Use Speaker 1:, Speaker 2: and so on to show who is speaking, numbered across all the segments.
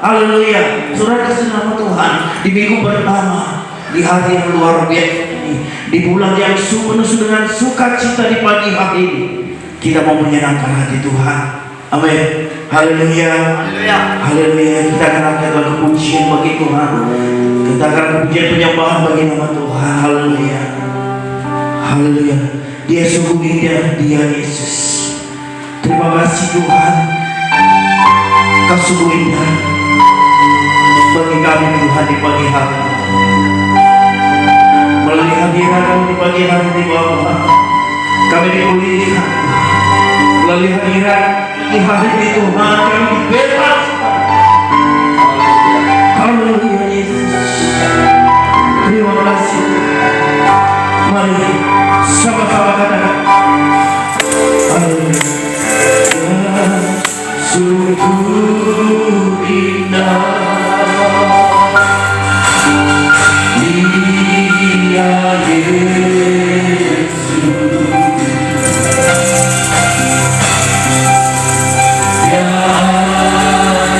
Speaker 1: Haleluya. Saudara kasih nama Tuhan, di minggu pertama, di hari yang luar biasa ini, di bulan yang penuh dengan sukacita di pagi hari ini, kita mau menyenangkan hati Tuhan. Amin. Haleluya. Haleluya. Kita akan angkat lagu pujian bagi Tuhan. Kita akan pujian penyembahan bagi nama Tuhan. Haleluya. Haleluya. Dia sungguh indah, dia Yesus. Terima kasih Tuhan. Kau sungguh indah bagi kami Tuhan di pagi hari. Melalui hadirat-Mu di pagi hari ini Bapa, kami dipulihkan. Melalui hadirat di hari ini Tuhan, kami dibebaskan. Haleluya Yesus. Terima kasih. Mari sama-sama katakan. Haleluya. Sungguh indah Dia Yesus, yang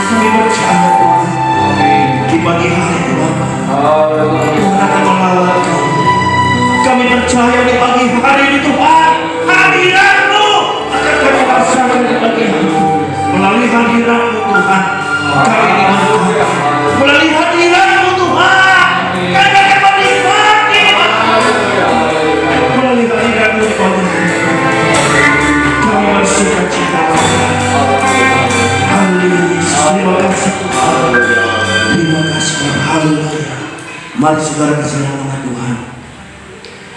Speaker 1: Kami percaya Tuhan, di pagi hari ini Bapa, Tuhan akan mengawal kami. Kami percaya di pagi hari ini Tuhan, hadirat-Mu akan kami rasakan di pagi hari ini. Melalui hadirat-Mu Tuhan, kami diberkati. Melalui hadirat-Mu Tuhan, kami akan menikmati. Melalui hadirat-Mu di pagi hari ini, kami bersuka cita. Haleluya, terima kasih Tuhan. Terima kasih Tuhan. Haleluya. Mari saudara kasih nama Tuhan.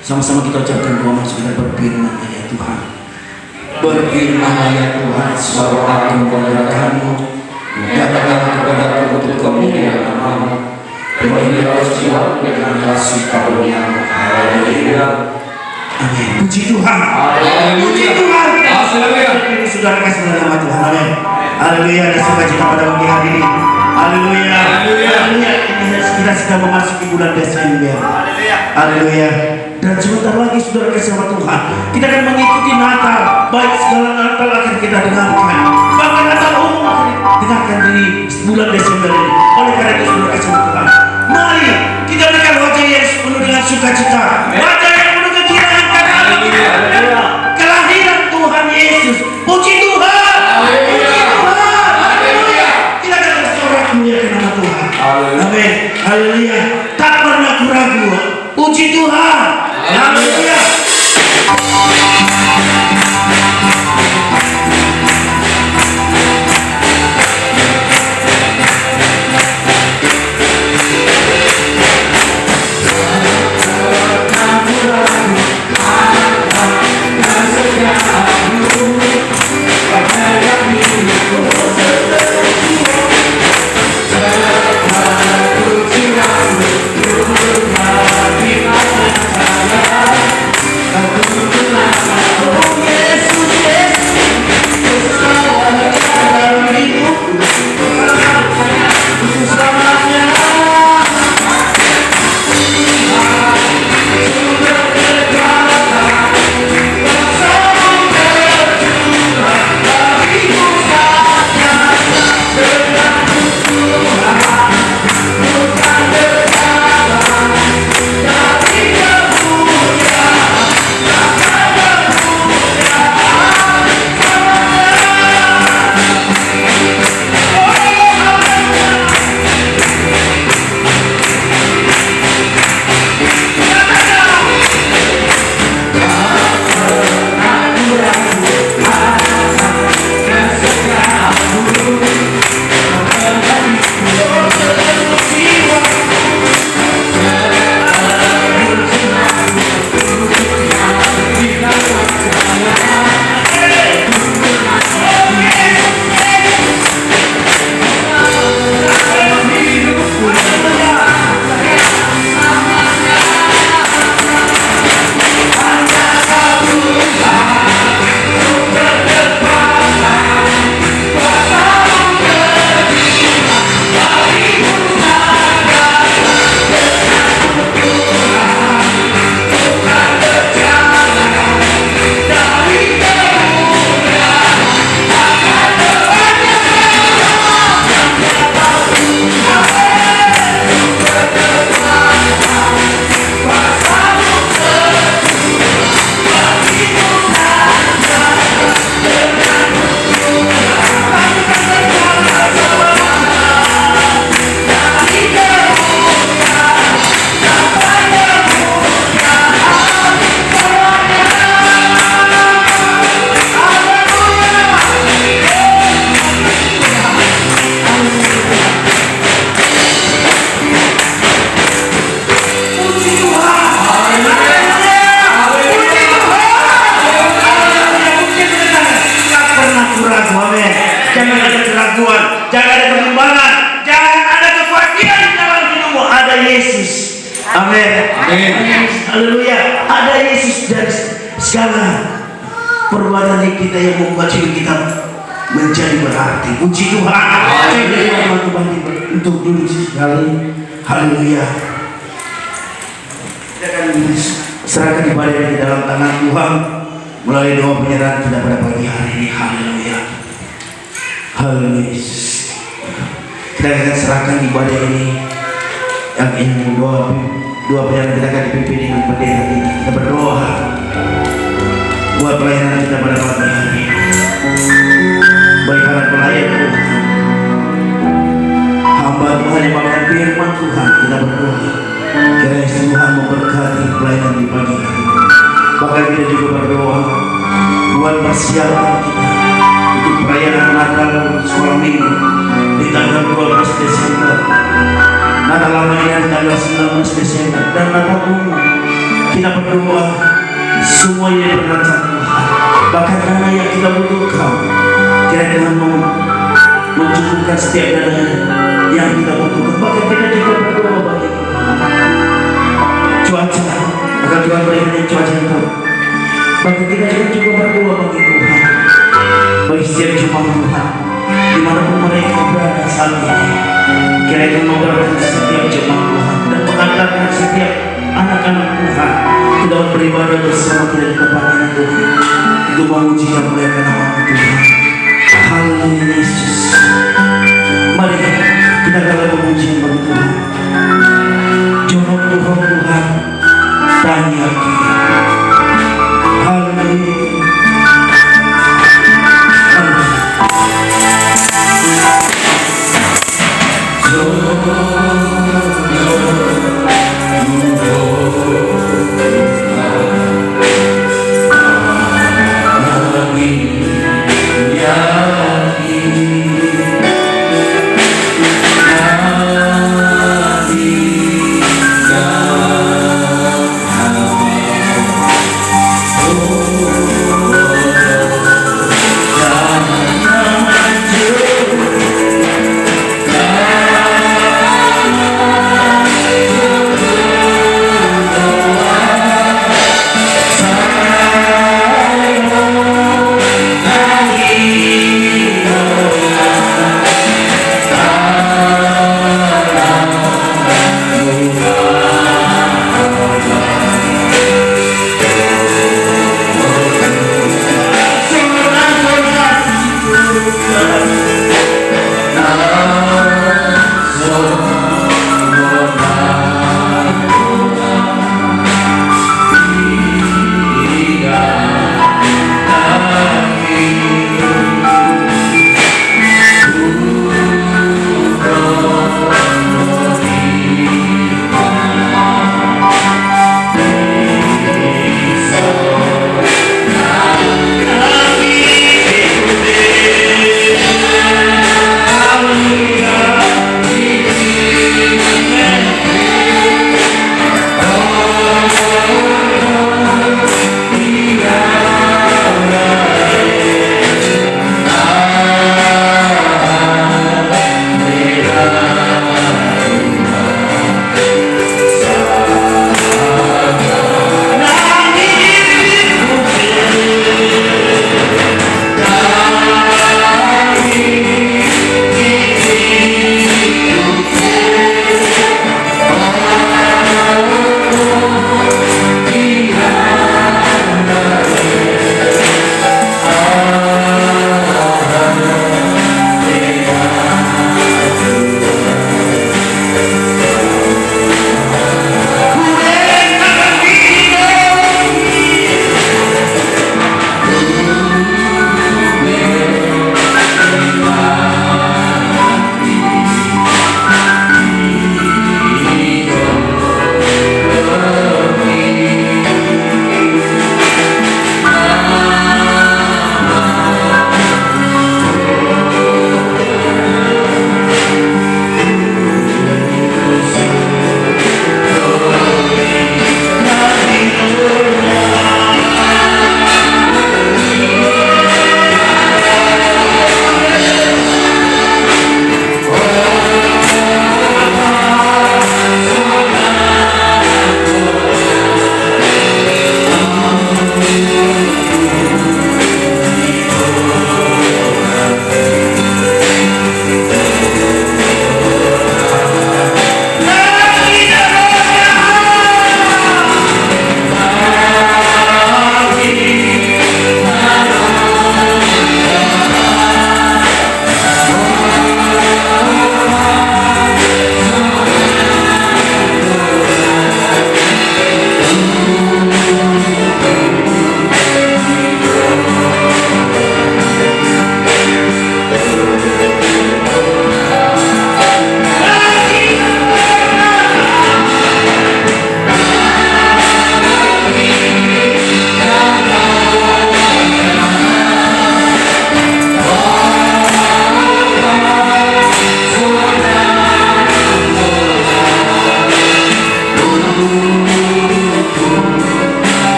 Speaker 1: Sama-sama kita ucapkan doa, saudara berfirman ya Tuhan. Berfirman ya Tuhan, sebab aku memuliakan-Mu. Katakanlah kepadaku untuk kemuliaan nama-Mu. Berilah jiwa dengan kasih karunia-Mu. Haleluya. Amin. Puji Tuhan. Puji Tuhan. Haleluya. Ini saudara kasih nama Tuhan. Amin. Haleluya. Ada sukacita pada pagi hari ini. Haleluya. Haleluya. Kita sedang memasuki bulan Desember. Haleluya. Dan sebentar lagi saudara kasih sama Tuhan, kita akan mengikuti Natal. Baik segala Natal akan kita dengarkan, bahkan Natal umum akan dengarkan di bulan Desember ini. Oleh karena itu saudara kasih sama Tuhan, mari kita berikan wajah yang penuh dengan sukacita, wajah yang penuh kegembiraan karena kelahiran Tuhan Yesus. Puji Tuhan. Puji Tuhan. Haleluya. Kita akan bersorak memuliakan nama Tuhan. Amin. Haleluya. Tak pernah ragu. Puji Tuhan. Haleluya. Haleluya. Ada Yesus dari segala perbuatan kita yang membuat hidup kita menjadi berarti. Puji Tuhan. Teman-teman untuk duduk sekali. Haleluya. Kita akan serahkan ibadah di dalam tangan Tuhan melalui doa penyerahan kita pada pagi hari ini. Haleluya. Haleluya. kita akan serahkan ibadah ini yang ini dua pelayanan kita akan dipimpin dengan pendeta kita berdoa buat pelayanan kita pada pagi hari ini. Bagi para pelayan Tuhan, hamba Tuhan yang makan firman Tuhan, kita berdoa kiranya Tuhan memberkati pelayanan di pagi hari ini. Bahkan kita juga berdoa buat persiapan kita untuk perayaan Natal sekolah minggu di tanggal 12 Desember, Natal lainnya di tanggal 19 Desember, dan Natal umum. Kita berdoa semuanya berkata Tuhan, bahkan dana yang kita butuhkan, kiranya Tuhan mencukupkan setiap dana yang kita butuhkan. Bahkan kita juga berdoa bagi cuaca, agar Tuhan berikan cuaca yang terbaik. Bahkan kita juga berdoa bagi Tuhan, bagi setiap jemaat Tuhan dimanapun mereka berada saat ini, kiranya Tuhan memberkati setiap jemaat Tuhan dan mengantarkan setiap anak-anak Tuhan ke dalam beribadah bersama kita di tempat ini Tuhan, untuk memuji dan memuliakan nama Tuhan. Haleluya Yesus. Mari kita dalam memuji bagi Tuhan. Jodoh Tuhan tanya kita. Haleluya.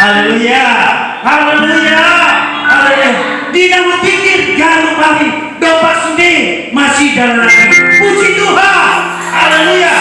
Speaker 1: Haleluya. Haleluya. Haleluya. Tidak berpikir galuh balik dopak sudah masih dalam lagi. Puji Tuhan. Haleluya.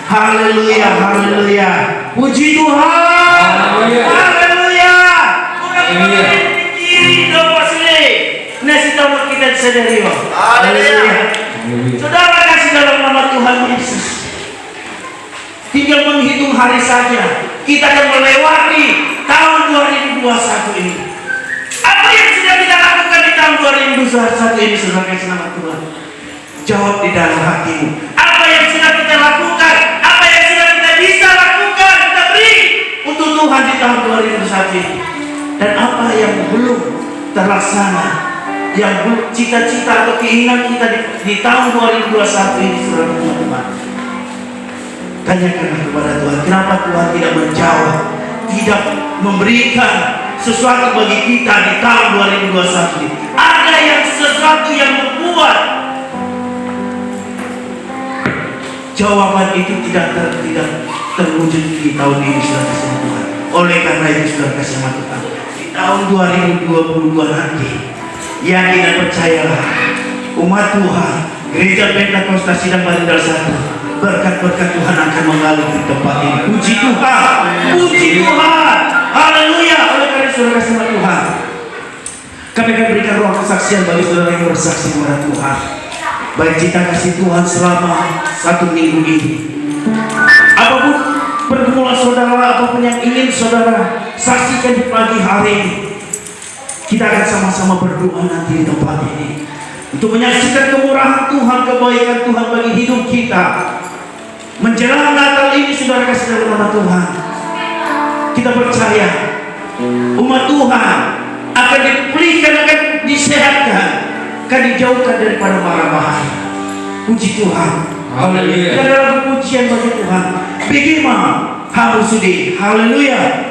Speaker 1: Haleluya, haleluya. Puji Tuhan. Haleluya. Haleluya. Kiri doa sini. Nasi tahu kita sadari. Haleluya. Saudara kasih dalam nama Tuhan Yesus. Tinggal menghitung hari saja. Kita akan melewati tahun 2021 ini. Apa yang sudah kita lakukan di tahun 2021 ini, saudara kasih nama Tuhan? Jawab di dalam hatimu. Apa yang sudah kita lakukan? Apa yang sudah kita bisa lakukan? Kita beri untuk Tuhan di tahun 2021 ini. Dan apa yang belum terlaksana, yang belum cita-cita atau keinginan kita di tahun 2021 ini, saudara teman-teman. Tanyakan kepada Tuhan, kenapa Tuhan tidak menjawab, tidak memberikan sesuatu bagi kita di tahun 2021 ini? Ada yang sesuatu yang membuat jawaban itu tidak terwujud di tahun ini, saudara Tuhan. Oleh karena itu saudara kasih sama Tuhan, di tahun 2022 nanti, yakin dan percayalah, umat Tuhan, Gereja Pentakosta Sidang Barindal 1, berkat-berkat Tuhan akan mengalir di tempat ini. Puji Tuhan, puji Tuhan, haleluya. Oleh karena itu saudara kasih sama Tuhan, kami akan berikan ruang kesaksian bagi saudara yang bersaksi kepada Tuhan. Baik cita kasih Tuhan selama 1 minggu ini. Apapun pergumulan saudara, apapun yang ingin saudara saksikan di pagi hari ini, kita akan sama-sama berdoa nanti di tempat ini untuk menyaksikan kemurahan Tuhan, kebaikan Tuhan bagi hidup kita. Menjelang Natal ini saudara kasih dalam nama Tuhan, kita percaya umat Tuhan akan dipulihkan, akan disehatkan, akan dijauhkan daripada mara bahaya. Puji Tuhan, haleluya. Kita dalam pujian bagi Tuhan. Bagaimana hamu sudi, haleluya.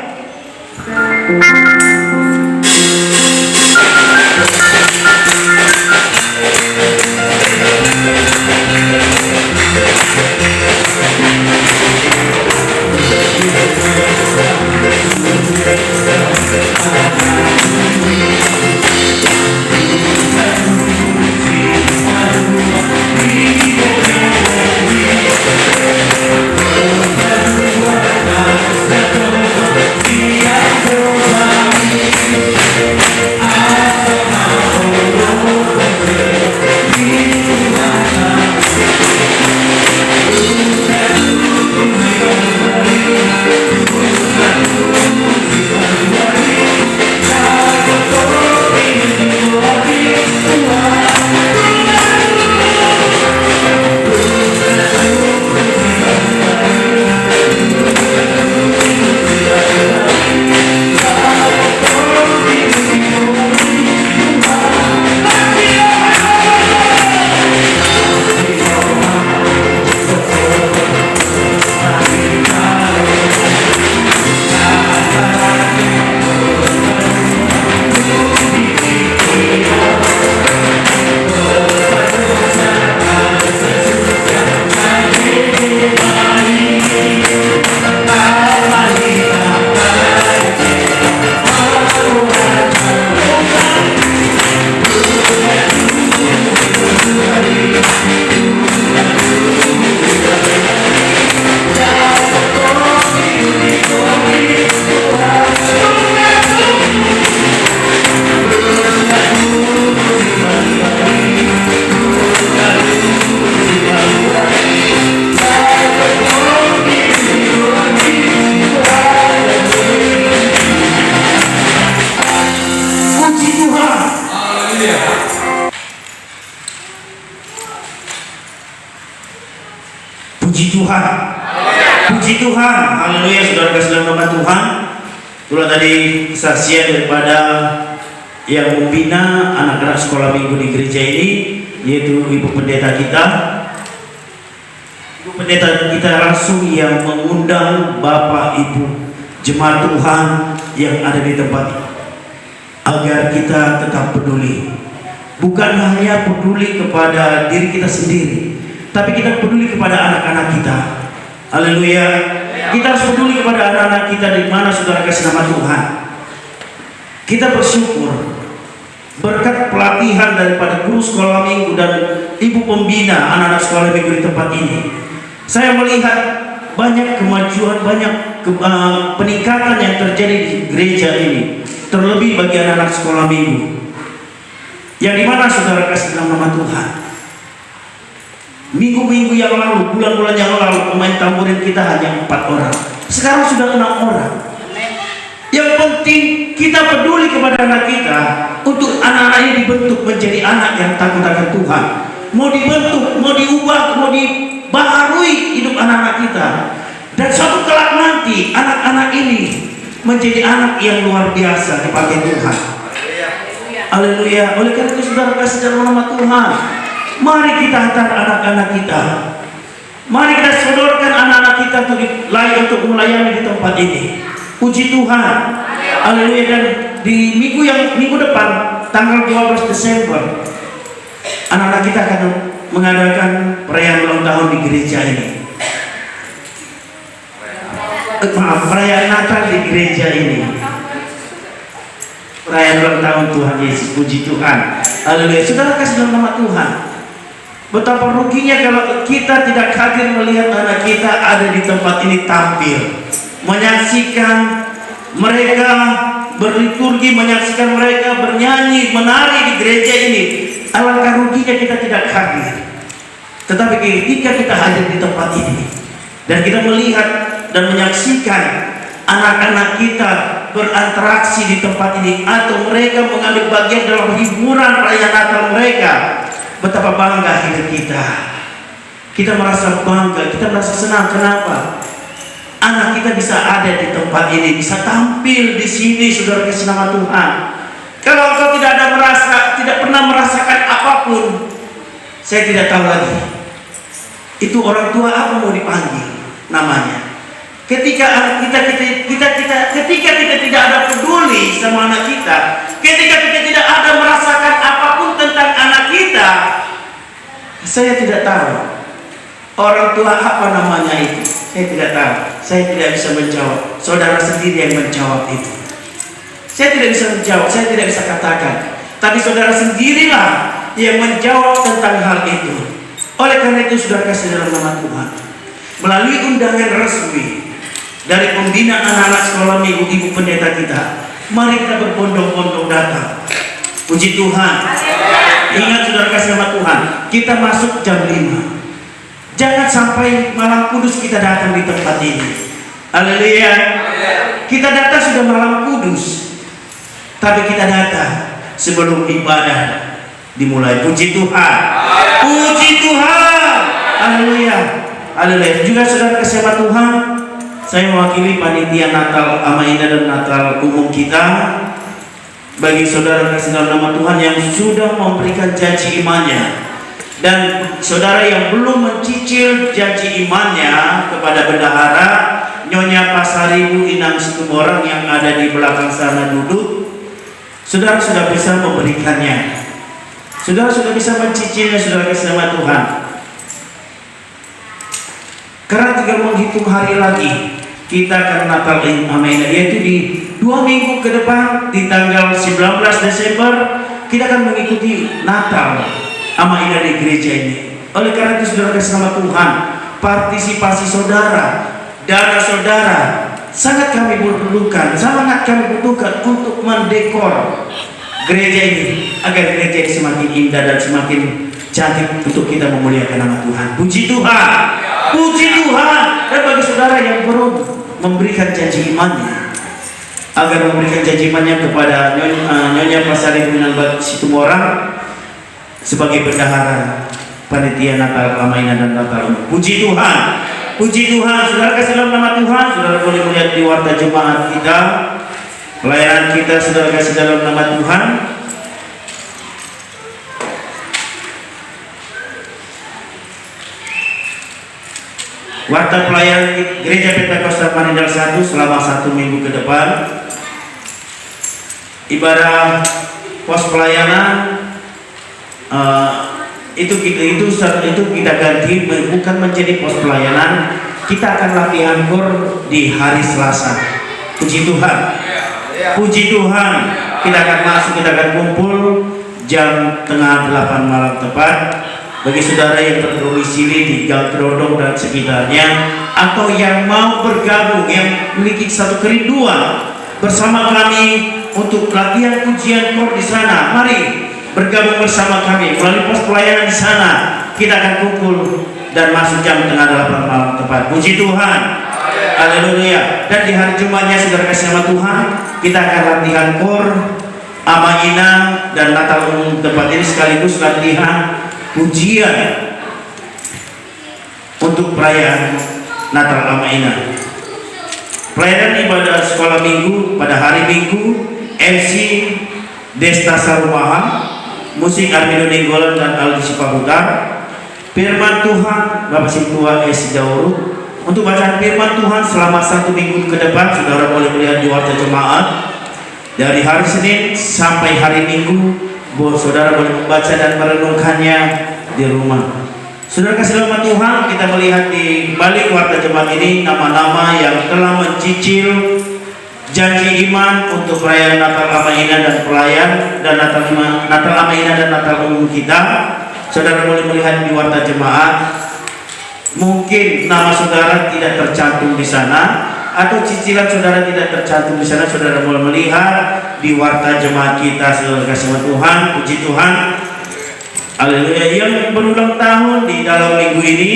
Speaker 1: Puji Tuhan, puji Tuhan, haleluya. Saudara kasih dalam nama Tuhan. Itulah tadi kesaksian daripada yang membina anak-anak sekolah minggu di gereja ini, yaitu Ibu Pendeta kita. Ibu Pendeta kita langsung yang mengundang Bapak Ibu jemaat Tuhan yang ada di tempat ini, agar kita tetap peduli. Bukan hanya peduli kepada diri kita sendiri, tapi kita peduli kepada anak-anak kita. Haleluya. Kita harus peduli kepada anak-anak kita di mana saudara kasih nama Tuhan. Kita bersyukur berkat pelatihan daripada guru sekolah minggu dan ibu pembina anak-anak sekolah minggu di tempat ini. Saya melihat banyak kemajuan, banyak peningkatan yang terjadi di gereja ini, terlebih bagi anak-anak sekolah minggu. Yang dimana saudara kasih dalam nama Tuhan, minggu-minggu yang lalu, bulan-bulan yang lalu, pemain tamborin kita hanya 4 orang. Sekarang sudah 6 orang. Yang penting kita peduli kepada anak kita, untuk anak-anak ini dibentuk menjadi anak yang takut akan Tuhan. Mau dibentuk, mau diubah, mau dibaharui hidup anak-anak kita. Dan suatu kelak nanti anak-anak ini menjadi anak yang luar biasa dipakai Tuhan. Haleluya. Oleh karena itu saudara kasih dalam nama Tuhan, mari kita hantar anak-anak kita. Mari kita sodorkan anak-anak kita untuk melayani di tempat ini. Puji Tuhan. Haleluya. Dan di minggu depan tanggal 12 Desember anak-anak kita akan mengadakan perayaan ulang tahun di gereja ini. maaf, perayaan Natal di gereja ini, perayaan ulang tahun Tuhan Yesus. Puji Tuhan, haleluya. Saudara kasih dalam nama Tuhan, betapa ruginya kalau kita tidak hadir melihat anak kita ada di tempat ini tampil, menyaksikan mereka berliturgi, menyaksikan mereka bernyanyi, menari di gereja ini. Alangkah ruginya kita tidak hadir. Tetapi ketika kita hadir di tempat ini dan kita melihat dan menyaksikan anak-anak kita berinteraksi di tempat ini, atau mereka mengambil bagian dalam hiburan perayaan Natal mereka, betapa bangga hidup kita. Kita merasa bangga, kita merasa senang. Kenapa? Anak kita bisa ada di tempat ini, bisa tampil di sini, saudara kasih nama Tuhan. Kalau engkau tidak pernah merasakan apapun, saya tidak tahu lagi itu orang tua apa mau dipanggil namanya. Ketika anak ketika kita tidak ada peduli sama anak kita, ketika kita tidak ada merasakan apapun tentang anak kita, saya tidak tahu orang tua apa namanya itu. Saya tidak tahu, saya tidak bisa menjawab. Saudara sendiri yang menjawab itu. Saya tidak bisa menjawab, saya tidak bisa katakan. Tapi saudara sendirilah yang menjawab tentang hal itu. Oleh karena itu, saudara kasih dalam nama Tuhan, melalui undangan resmi dari pembina anak-anak sekolah minggu ibu pendeta kita, mari kita berbondong-bondong datang. Puji Tuhan. Ingat saudara kasih nama Tuhan, kita masuk jam 5. Jangan sampai malam kudus kita datang di tempat ini. Haleluya. Kita datang sudah malam kudus, tapi kita datang sebelum ibadah dimulai. Puji Tuhan. Puji Tuhan. Haleluya. Haleluya. Juga saudara kasih nama Tuhan, saya mewakili panitia Natal Amaina dan Natal umum kita. Bagi saudara kasih nama Tuhan yang sudah memberikan janji imannya, dan saudara yang belum mencicil janji imannya kepada bendahara Nyonya Pasaribu Inang Situmorang yang ada di belakang sana duduk, saudara sudah bisa memberikannya. Saudara sudah bisa mencicilnya, saudara kasih nama Tuhan. Karena tinggal menghitung hari lagi kita akan Natal Amaina, yaitu di 2 minggu ke depan, di tanggal 19 Desember kita akan mengikuti Natal Amaina di gereja ini. Oleh karena itu, saudara kasih nama Tuhan, partisipasi saudara, dana saudara sangat kami butuhkan, untuk mendekor gereja ini, agar gereja ini semakin indah dan semakin cantik untuk kita memuliakan nama Tuhan. Puji Tuhan. Puji Tuhan. Dan bagi saudara yang belum memberikan janji imannya, agar memberikan janji imannya kepada Nyonya Pasaribu Inang Situmorang sebagai bendahara panitia Natal Amaina dan Natal umum. Puji Tuhan. Puji Tuhan. Saudara kasih dalam nama Tuhan, saudara boleh melihat di warta jemaat kita, pelayanan kita, saudara kasih dalam nama Tuhan. Warta pelayanan Gereja Pentakosta Panindal 1 selama 1 minggu ke depan. Ibadah pos pelayanan itu kita ganti, bukan menjadi pos pelayanan. Kita akan latihan kor di hari Selasa. Puji Tuhan. Puji Tuhan. Kita akan masuk, kita akan kumpul jam tengah 8 malam tepat. Bagi saudara yang berdomisili di Gang Trondong dan sekitarnya, atau yang mau bergabung, yang memiliki satu kerinduan bersama kami untuk latihan pujian kor di sana, mari bergabung bersama kami melalui pos pelayanan di sana. Kita akan kumpul dan masuk jam tengah 8 malam tepat. Puji Tuhan. Haleluya. Dan di hari Jumatnya, saudara kasih nama Tuhan, kita akan latihan kor Amaina dan Natal umum tempat ini, sekaligus latihan pujian untuk perayaan Natal Amaina. Pelayanan ibadah sekolah minggu pada hari Minggu, MC Desta Sarumaha, musik Armindo Nenggolan dan Aldi Sipahutar. Firman Tuhan Bapak Simtua S. Dauru. Untuk bacaan firman Tuhan selama 1 minggu ke depan, saudara boleh melihat di warta jemaat dari hari Senin sampai hari Minggu. Saudara boleh membaca dan merenungkannya di rumah. Saudara kasih nama Tuhan, kita melihat di balik warta jemaat ini nama-nama yang telah mencicil janji iman untuk perayaan Natal Amaina dan pelayan dan Natal Amaina dan Natal umum kita. Saudara boleh melihat di warta jemaat, mungkin nama saudara tidak tercantum di sana atau cicilan saudara tidak tercantum di sana. Saudara boleh melihat di warta jemaat kita. Saudara kasih Tuhan, puji Tuhan, haleluya, yang berulang tahun di dalam minggu ini,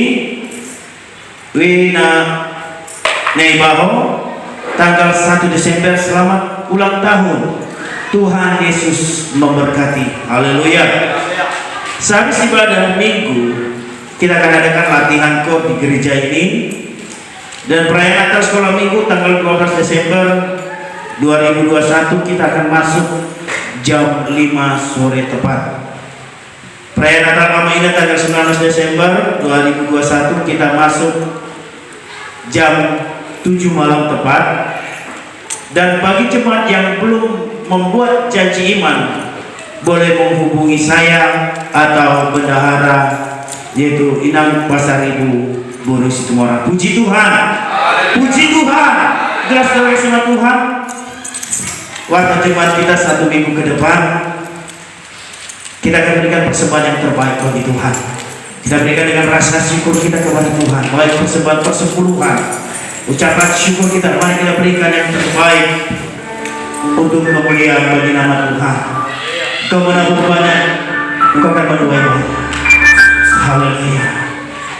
Speaker 1: Wina Neibaho, tanggal 1 Desember, selamat ulang tahun. Tuhan Yesus memberkati. Haleluya. Sehabis ibadah minggu, kita akan adakan latihan kor di gereja ini, dan perayaan Natal sekolah minggu tanggal 12 Desember 2021 kita akan masuk jam 5 sore tepat. Perayaan Natal Amaina tanggal 19 Desember 2021 kita masuk jam 7 malam tepat. Dan bagi jemaat yang belum membuat janji iman, boleh menghubungi saya atau bendahara, yaitu Inang Pasar Ibu Boru Situmorang. Puji Tuhan, puji Tuhan. Jelas sama Tuhan. Warta jemaat kita 1 minggu ke depan, kita akan berikan persembahan yang terbaik bagi Tuhan. Kita berikan dengan rasa syukur kita kepada Tuhan, baik persembahan persepuluhan, ucapan syukur kita, mari kita berikan yang terbaik untuk kemuliaan bagi nama Tuhan. Kau menabur banyak, engkau akan menuai banyak. Haleluya.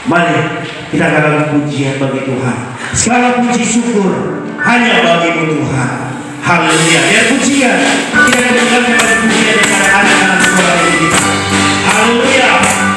Speaker 1: Mari kita akan pujian bagi Tuhan. Segala puji syukur hanya bagi Tuhan. Haleluya. Biar pujian kita akan berikan kepada pujian kepada anak-anak sekolah kita. Haleluya.
Speaker 2: Kita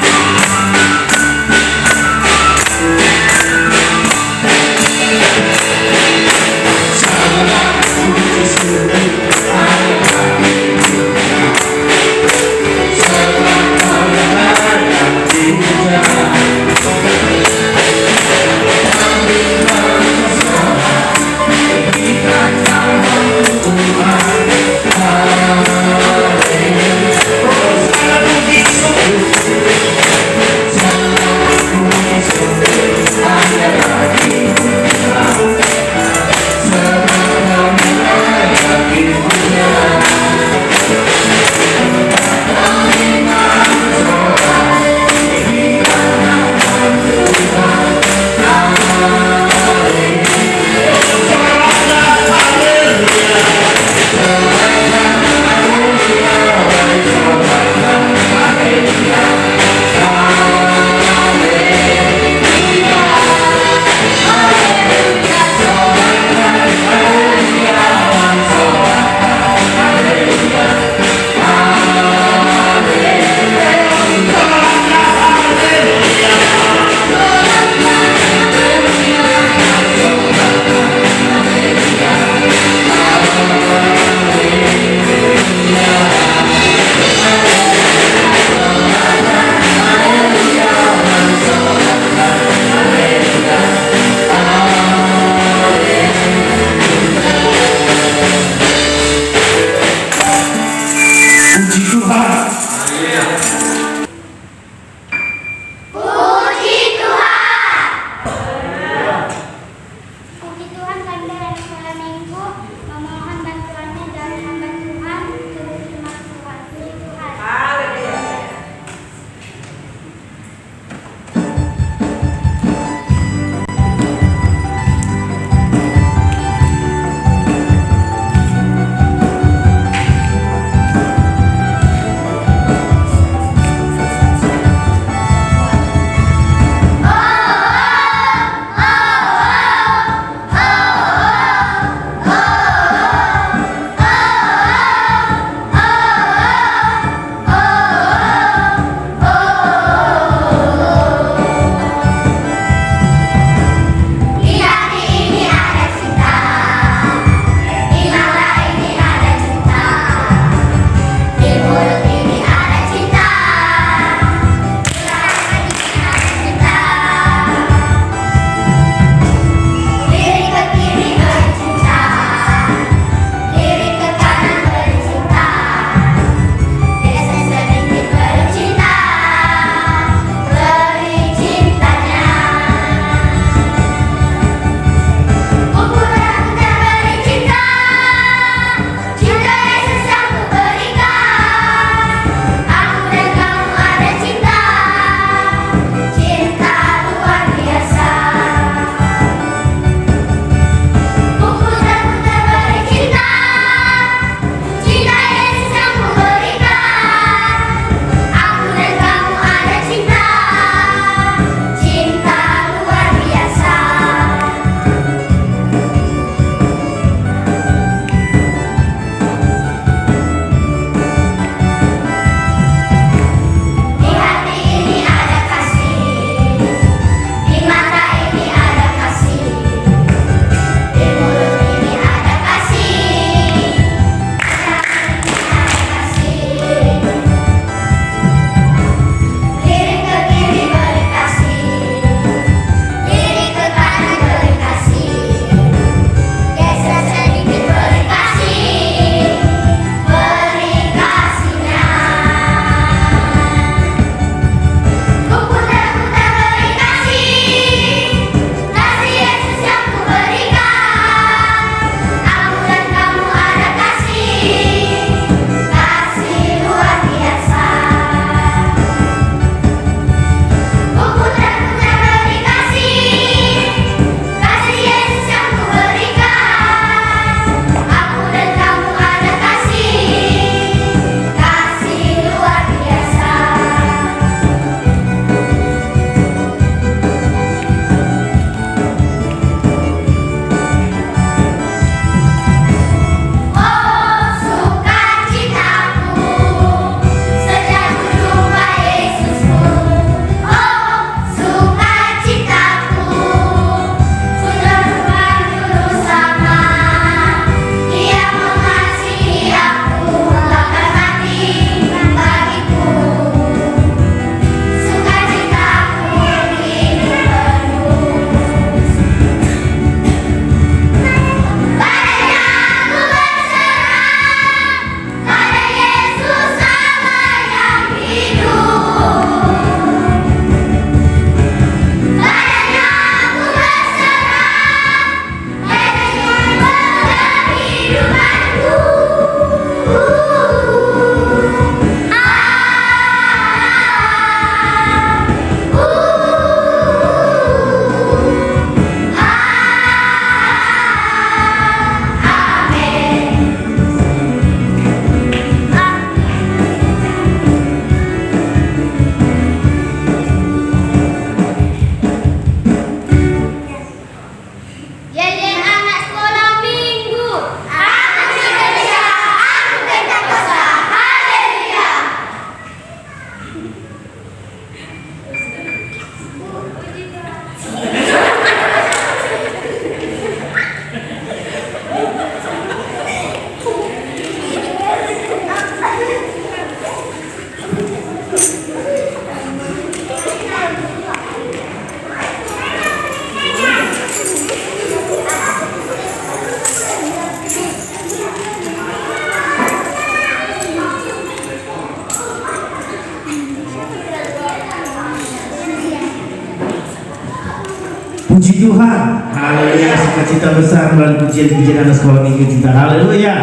Speaker 2: Puji Tuhan, haleluya, sukacita besar melalui pujian-pujian anak sekolah minggu kita, haleluya,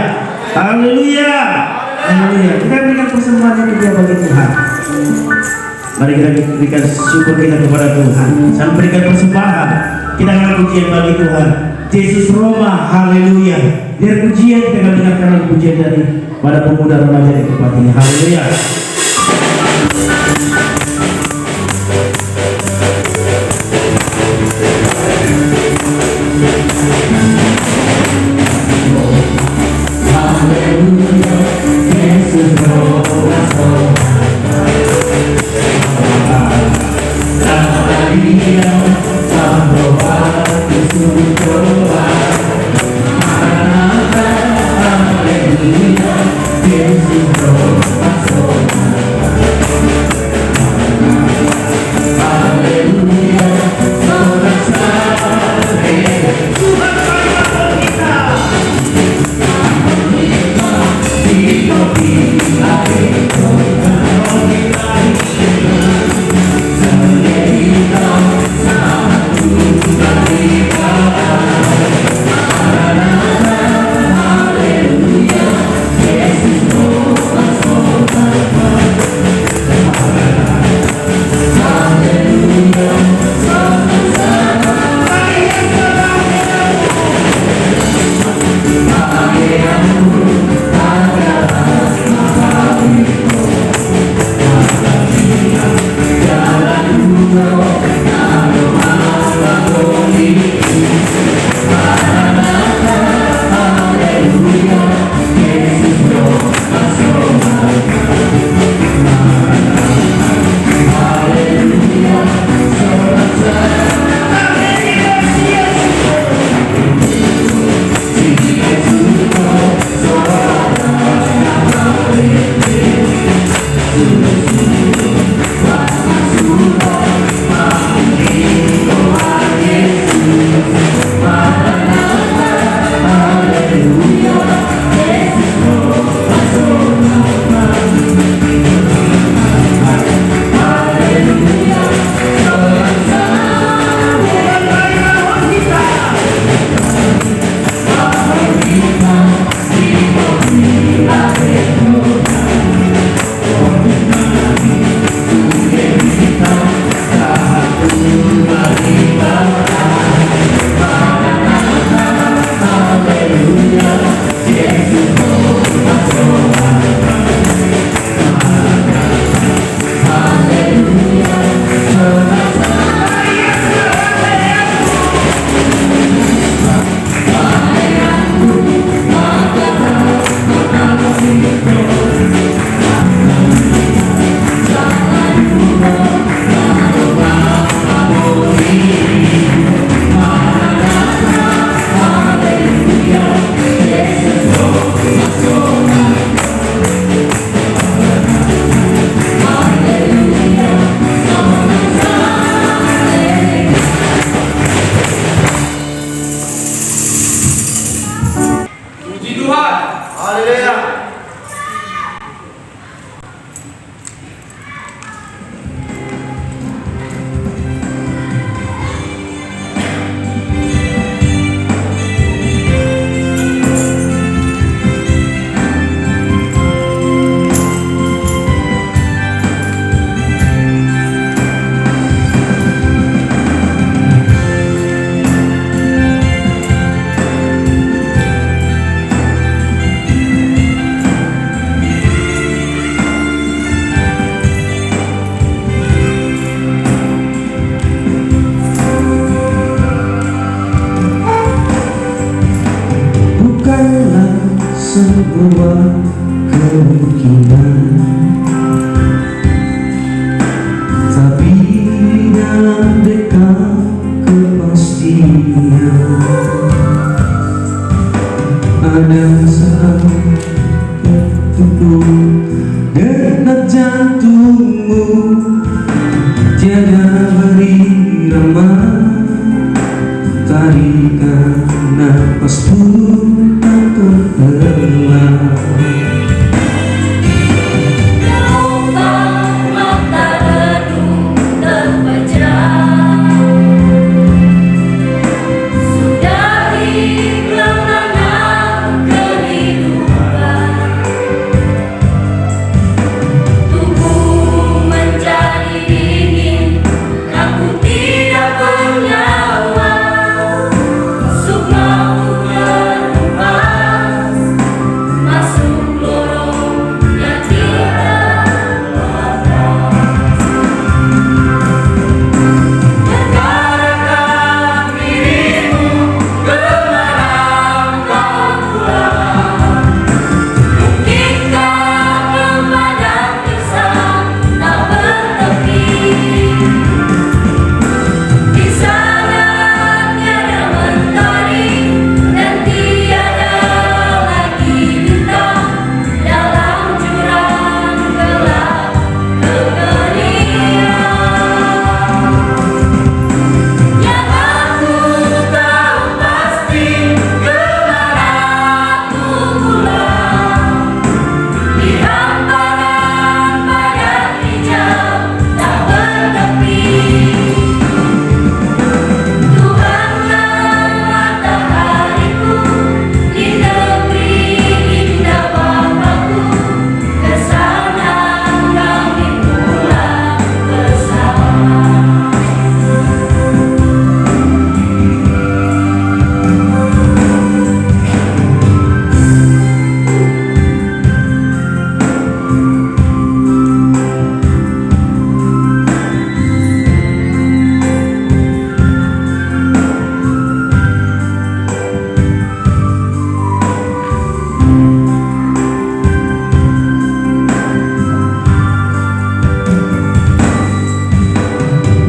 Speaker 2: haleluya, haleluya. Kita berikan persembahan yang mulia bagi Tuhan. Mari kita berikan syukur kita kepada Tuhan. Sampai berikan persembahan, kita akan pujian bagi Tuhan. Yesus Roma, haleluya. Biar pujian kita akan dengarkan pujian dari pada pemuda remaja di tempat ini, haleluya. sebuah kemungkinan, tapi dalam dekat kepastian ada saat tertutup detak jantungmu tiada berirama, tarikan napas pun tak terhelang.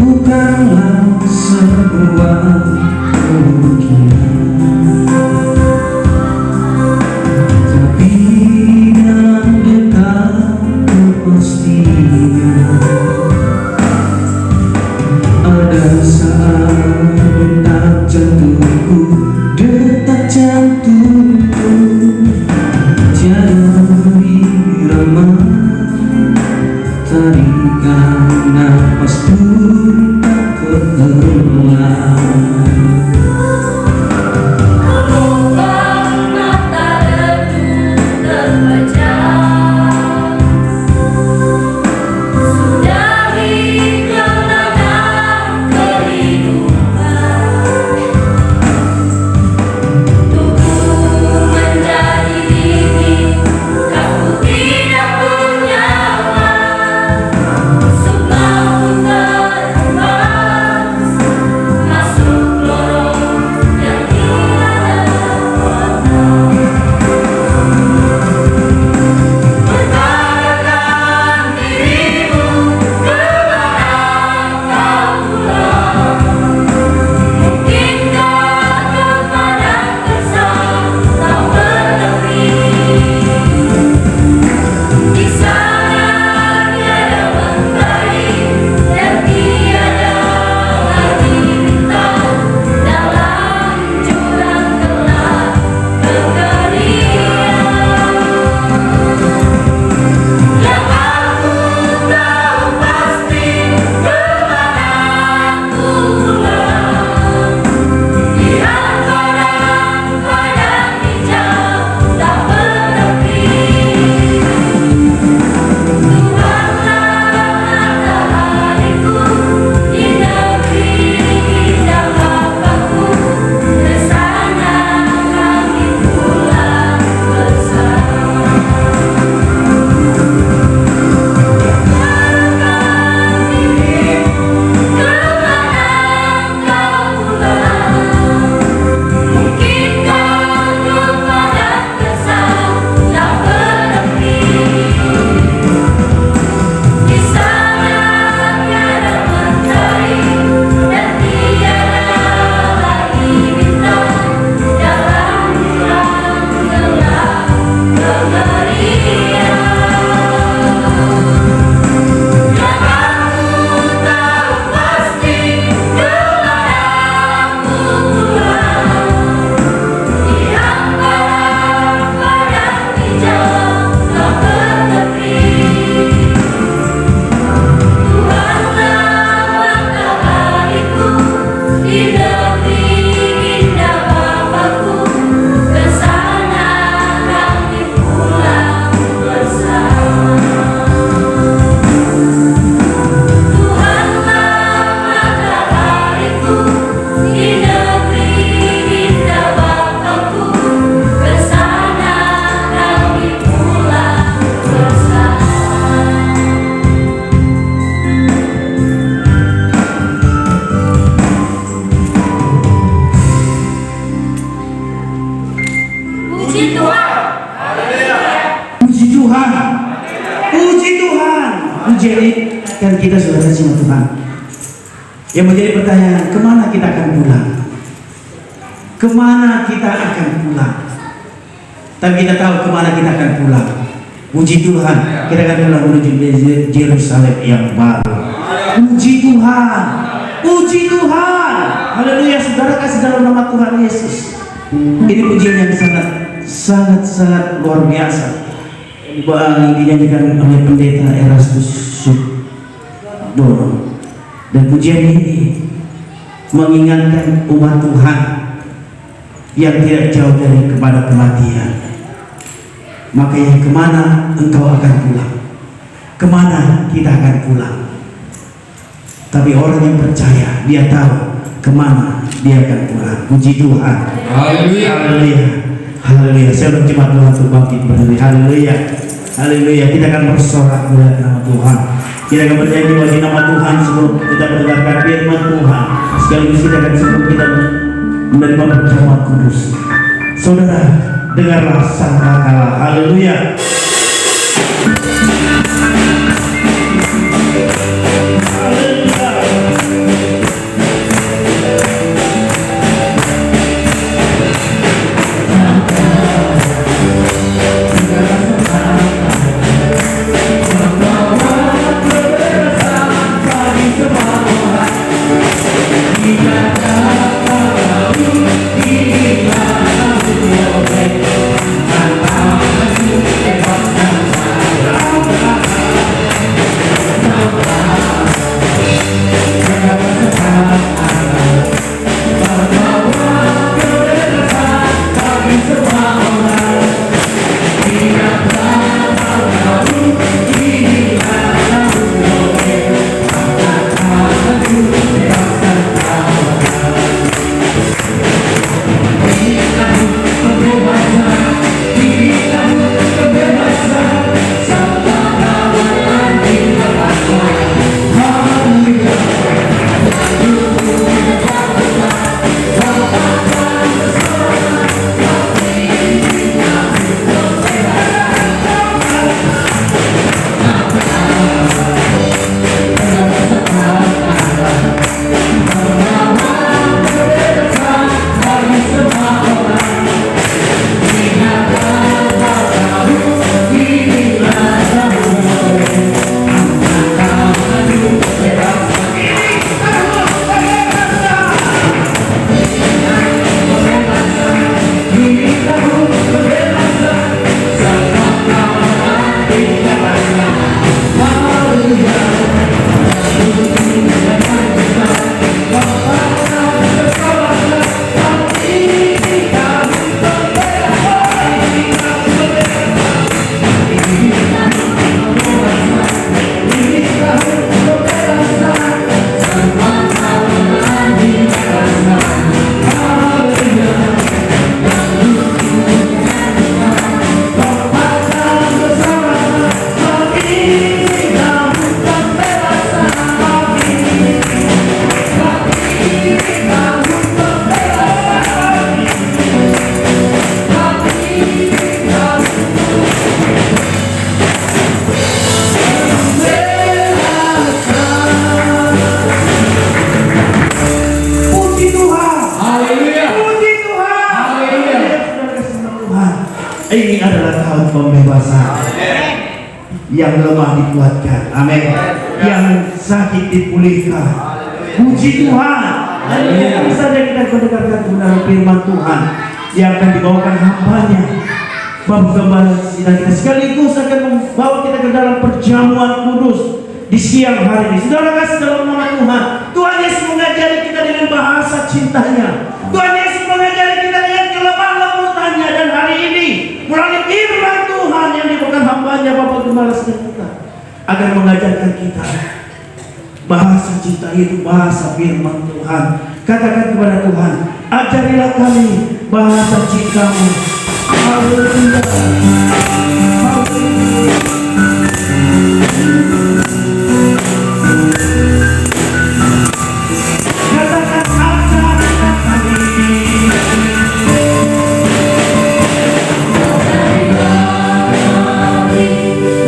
Speaker 2: Bukanlah sebuah kemungkinan, tapi dalam dekat kepastian ada saat detak jantungku, detak jantungku tiada irama, tarikan napas pun tak terhelang. pujian ini kan kita sudah sama Tuhan. Yang menjadi pertanyaan, kemana kita akan pulang? Kemana kita akan pulang? Tapi kita tahu kemana kita akan pulang. Puji Tuhan, kita akan pulang menuju Yerusalem yang baru. Puji Tuhan, puji Tuhan. Haleluya, saudara kasih dalam nama Tuhan Yesus. Ini pujian yang sangat luar biasa. Dinyanyikan oleh pendeta Erastus Sudoro. Dan pujian ini mengingatkan umat Tuhan yang tidak jauh dari kepada kematian. Makanya kemana engkau akan pulang? Kemana kita akan pulang? Tapi orang yang percaya, dia tahu kemana dia akan pulang. Puji Tuhan.
Speaker 3: Haleluya.
Speaker 2: Haleluya. Haleluya. Saya berjemaat Tuhan untuk bangkit berdiri. Haleluya. Haleluya. Kita akan bersorak melihat nama Tuhan. Kita akan bernyanyi bagi nama Tuhan sebelum kita mendengarkan firman Tuhan. Sekaligus kita akan sebelum kita menerima perjamuan kudus. Saudara, dengarlah sangkakala. Haleluya. Ini adalah tahun pembebasan. Yang lemah dikuatkan, amin. Yang sakit dipulihkan. Puji Tuhan. Haleluya. Saja kita mendengarkan kebenaran firman Tuhan yang akan dibawakan hambanya, Bapak Gembala Sidang kita sekaligus akan membawa kita ke dalam perjamuan kudus di siang hari ini. Saudara kasih dalam nama Tuhan. Tuhan Yesus mengajari kita dengan bahasa cintanya. Tuhan Yesus mengajari kita dengan kelemah lembutannya, dan hari ini melalui firman Tuhan yang dibawakan hambanya Bapak Gembala Sidang kita akan mengajarkan kita bahasa cinta itu, bahasa firman Tuhan. Katakan kepada Tuhan, ajarilah kami bahasa cintamu. Haleluya. Katakan ajarilah kami.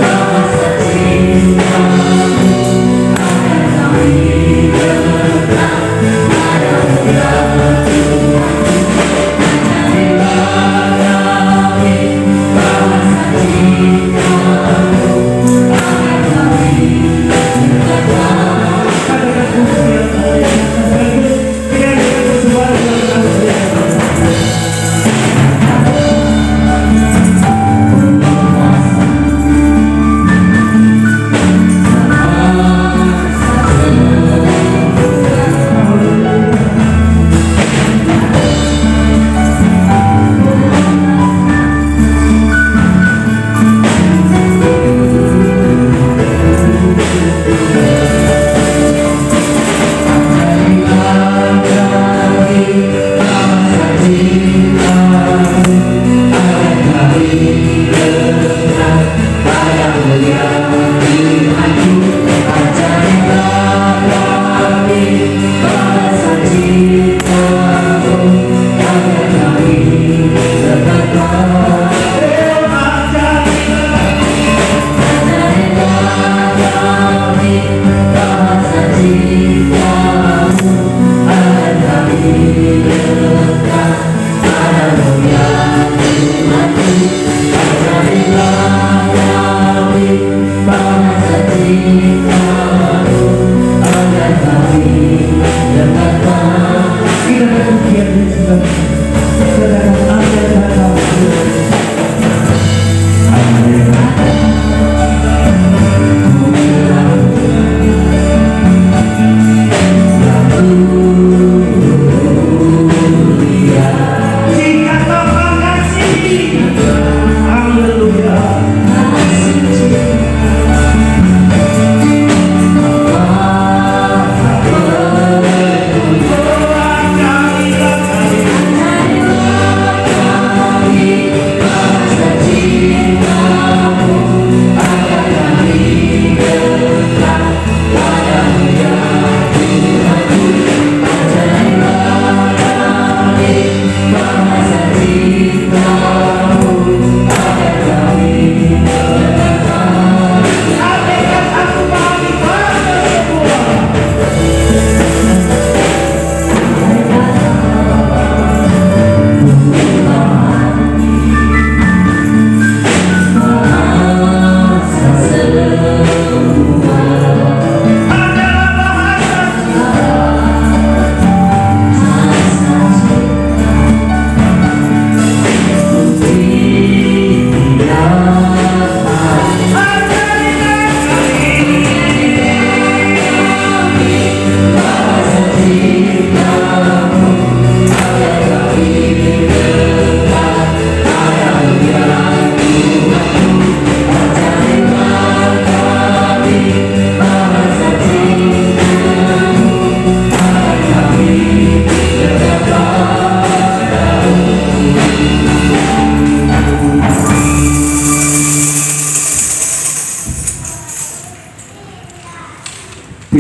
Speaker 4: Bahasa cinta.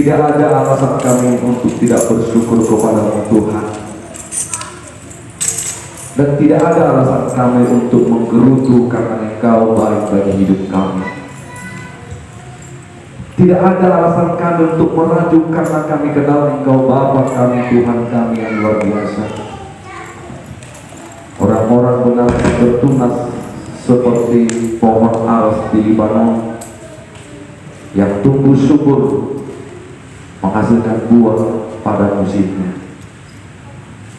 Speaker 3: Tidak ada alasan kami untuk tidak bersyukur kepada Tuhan. Dan tidak ada alasan kami untuk menggerutu karena Engkau baik bagi hidup kami. Tidak ada alasan kami untuk merajuk karena kami kenal Engkau Bapa kami, Tuhan kami yang luar biasa. Orang-orang benar bertunas seperti pohon aras di Libanon yang tumbuh subur, menghasilkan buah pada musimnya.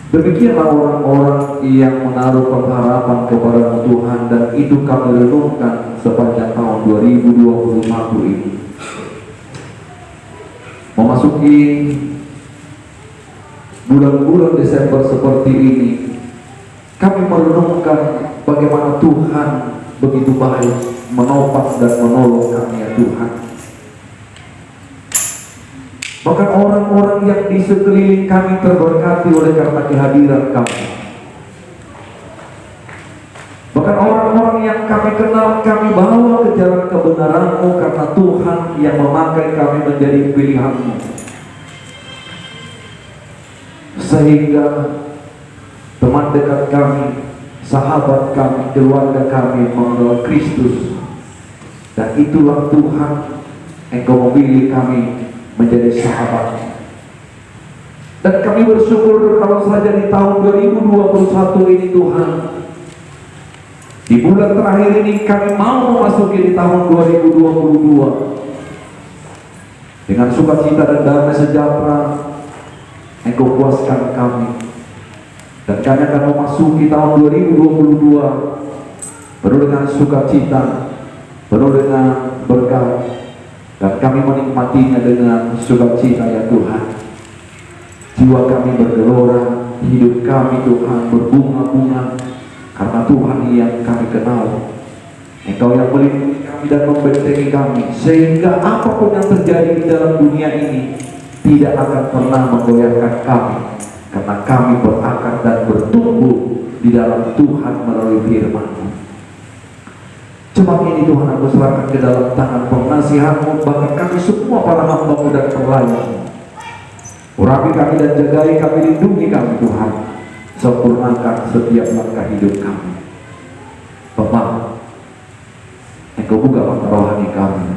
Speaker 3: Demikianlah orang-orang yang menaruh pengharapan kepada Tuhan, dan itu kami renungkan sepanjang tahun 2021 ini. Memasuki bulan-bulan Desember seperti ini, kami merenungkan bagaimana Tuhan begitu baik menopang dan menolong kami, ya Tuhan. Bahkan orang-orang yang di sekeliling kami terberkati oleh karena kehadiran kami. Bahkan orang-orang yang kami kenal kami bawa ke jalan kebenaran-Mu karena Tuhan yang memakai kami menjadi pilihan-Mu. Sehingga teman dekat kami, sahabat kami, keluarga kami mengenal Kristus. Dan itulah Tuhan, Engkau memilih kami menjadi sahabat. Dan kami bersyukur kalau saja di tahun 2021 ini Tuhan, di bulan terakhir ini kami mau memasuki di tahun 2022 dengan sukacita dan damai sejahtera. Engkau puaskan kami, dan kami akan memasuki tahun 2022 penuh dengan sukacita, penuh dengan berkat, dan kami menikmatinya dengan sukacita, ya Tuhan. Jiwa kami bergelora, hidup kami Tuhan berbunga-bunga karena Tuhan yang kami kenal. Engkau yang melindungi kami dan membentengi kami, sehingga apapun yang terjadi di dalam dunia ini tidak akan pernah menggoyahkan kami, karena kami berakar dan bertumbuh di dalam Tuhan melalui firman-Mu. Jemaat ini Tuhan aku serahkan ke dalam tangan pengasihan-Mu, bahkan kami semua para hamba-Mu dan pelayan-Mu. Urapi kami dan jagai kami, lindungi kami Tuhan, sempurnakan setiap langkah hidup kami. Bapa, Engkau buka mata rohani kami,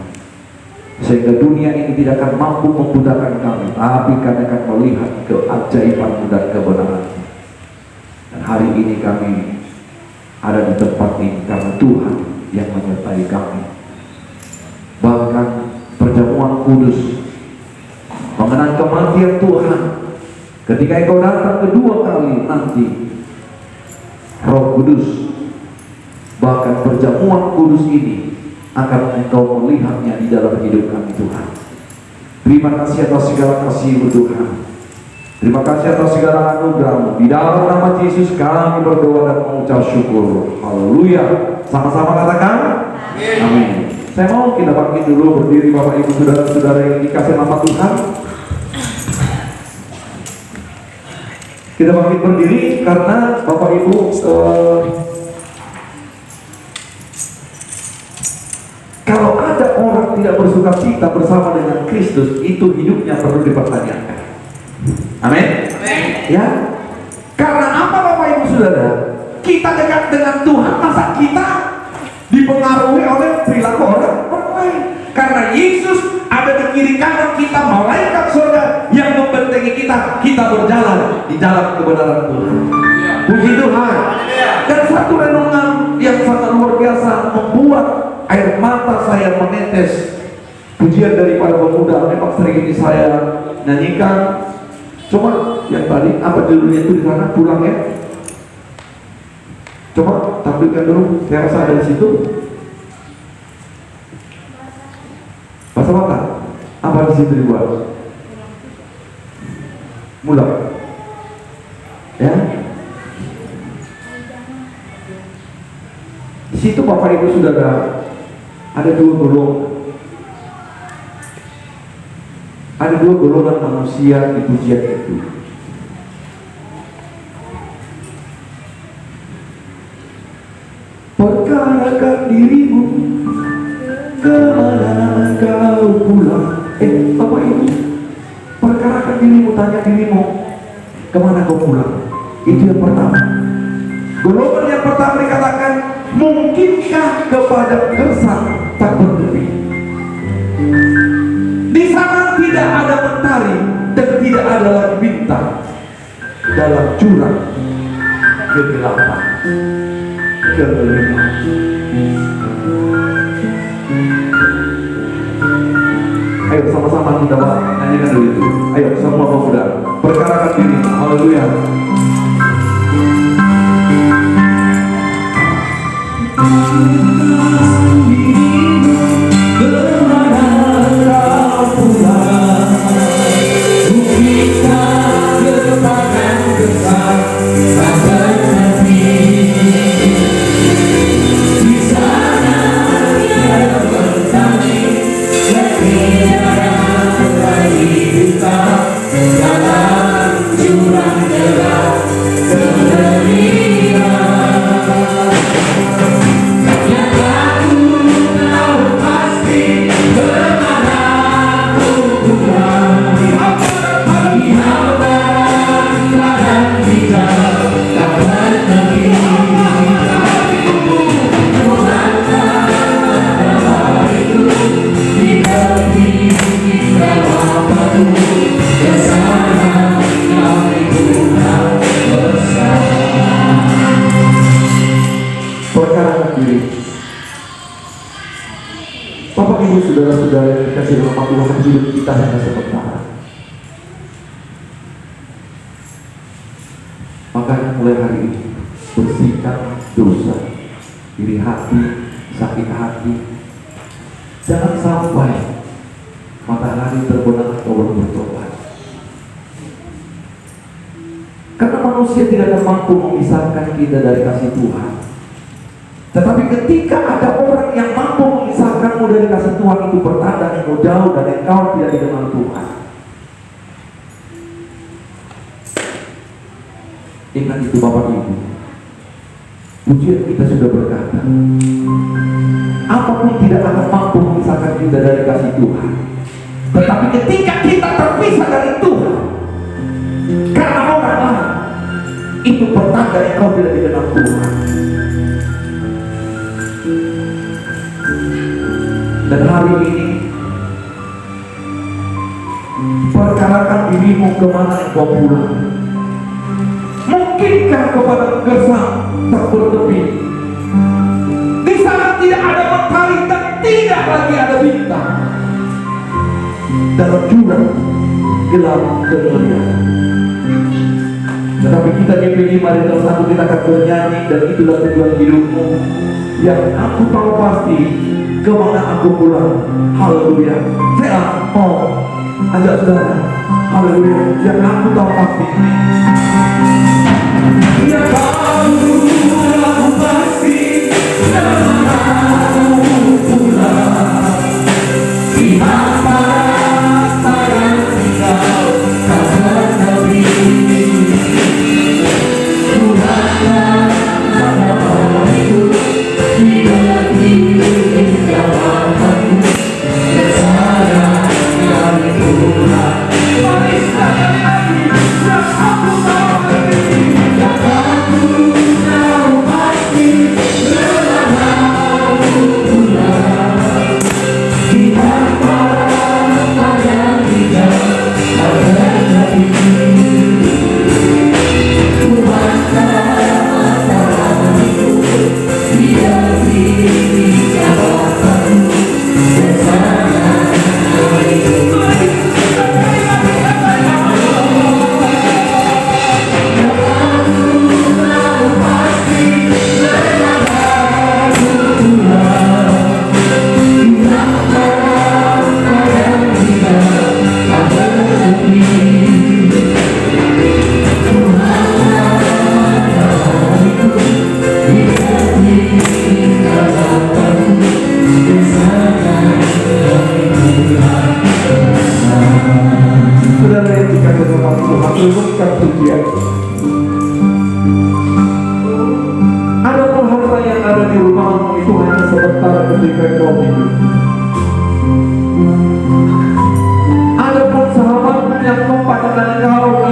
Speaker 3: sehingga dunia ini tidak akan mampu membutakan kami, tapi kami akan melihat keajaiban-Mu dan kebenaran-Mu. Dan hari ini kami ada di tempat ini karena Tuhan yang menyertai kami. Bahkan perjamuan kudus mengenang kematian Tuhan, ketika Engkau datang kedua kali nanti, Roh Kudus, bahkan perjamuan kudus ini akan Engkau melihatnya di dalam hidup kami Tuhan. Terima kasih atas segala kasih-Mu Tuhan. Terima kasih atas segala anugerah-Mu. Di dalam nama Yesus kami berdoa dan mengucap syukur. Haleluya. Sama-sama katakan amin. Saya mau kita bangkit dulu, berdiri Bapak Ibu saudara-saudara yang dikasih nama Tuhan. Kita bangkit berdiri karena Bapak Ibu kalau ada orang tidak bersukacita bersama dengan Kristus, itu hidupnya perlu dipertanyakan. Amin. Ya. Karena apa Bapak Ibu Saudara? Kita dekat dengan Tuhan, masa kita dipengaruhi oleh perilaku orang lain? Karena Yesus ada di kiri kanan kita, malaikat surga yang membentengi kita. Kita berjalan di dalam kebenaran Tuhan. Puji Tuhan. Dan satu renungan yang sangat luar biasa membuat air mata saya menetes. Pujian dari para pemuda memang sering ini saya nyanyikan. Coba yang tadi apa judulnya itu di sana, pulang ya. Coba tampilkan dulu, saya rasa ada di situ. Bahasa mata apa di situ dibuat? Mulai. Ya. Di situ Bapak Ibu Saudara ada dua golongan. Ada dua golongan manusia di pujian itu. Perkarakan dirimu, kemana engkau pulang? Bapak Ibu, dirimu, kemana kau pulang? Itu yang pertama. Golongan yang pertama dikatakan, mungkinkah kepada gersang tak bertepi? Di sana tidak ada mentari dan tidak ada lagi bintang. Dalam jurang kegelapan, kegelisahan. Ayo sama-sama kita nyanyikan dulu itu. Ayo semua pemuda, perkarakan diri. Haleluya. Bapak Ibu saudara-saudara yang dikasihi oleh Tuhan, hidup kita hanya sementara. Makanya mulai hari ini bersihkan dosa, iri hati, sakit hati. Jangan sampai matahari terbenam kau bertobat. Karena manusia tidak akan mampu memisahkan kita dari kasih Tuhan. Tetapi ketika ada orang yang mampu memisahkanmu dari kasih Tuhan, itu pertanda engkau jauh dan engkau tidak dikenal Tuhan. Ingat itu Bapak Ibu. Pujian kita sudah berkata, apapun tidak akan mampu memisahkan kita dari kasih Tuhan. Tetapi ketika kita terpisah dari Tuhan karena orang lain, itu pertanda engkau tidak dikenal Tuhan. Dan hari ini perkarakan dirimu kemana engkau pulang. Mungkinkah kepada gersang tak bertepi? Di sana tidak ada matahari dan tidak lagi ada bintang. Dalam jurang gelap kegelisahan. Tetapi kita GPI mari bersatu kita akan bernyanyi, dan itulah tujuan hidupmu. Yang aku tahu pasti kemana aku pulang. Haleluya. Saya mau ajak saudara. Haleluya. Yang aku tahu pasti. Ya aku pasti kemana aku pulang. Di apa yang tinggal kau bertepi. Tuhanlah pada itu tidak tinggal aku. Bersama dari Tuhan. Mari sekali lagi. Yang aku tahu pasti. Yang aku tahu pasti kemana aku pulang. Di apa yang tinggal kau bertepi. Saudara yang dikasih Tuhan, menyebutkan pujian. Adapun harta yang ada di rumahmu itu hanya sebentar ketika kau hidup. Adapun sahabatmu yang kompak dengan engkau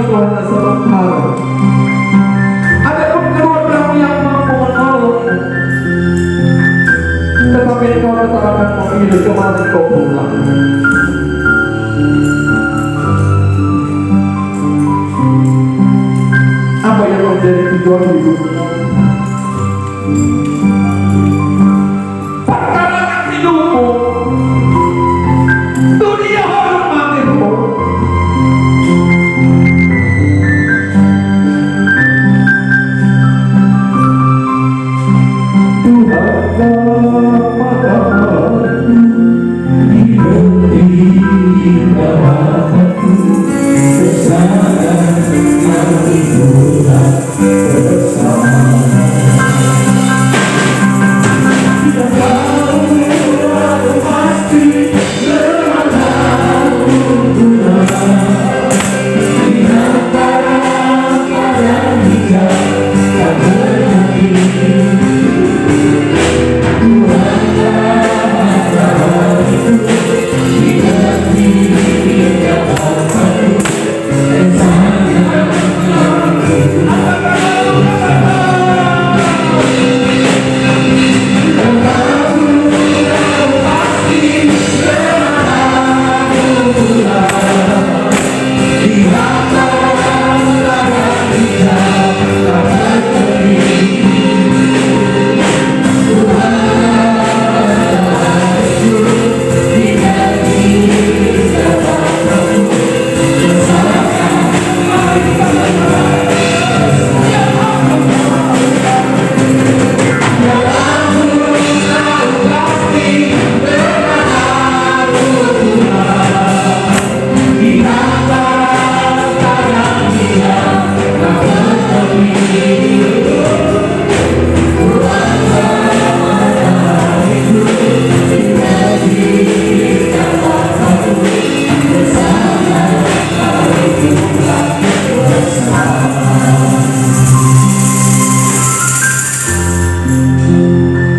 Speaker 3: akan memilih kemana kau pulang. Apa yang menjadi tujuan hidupmu? Perkarakan hidupmu. Dunia harus matimu.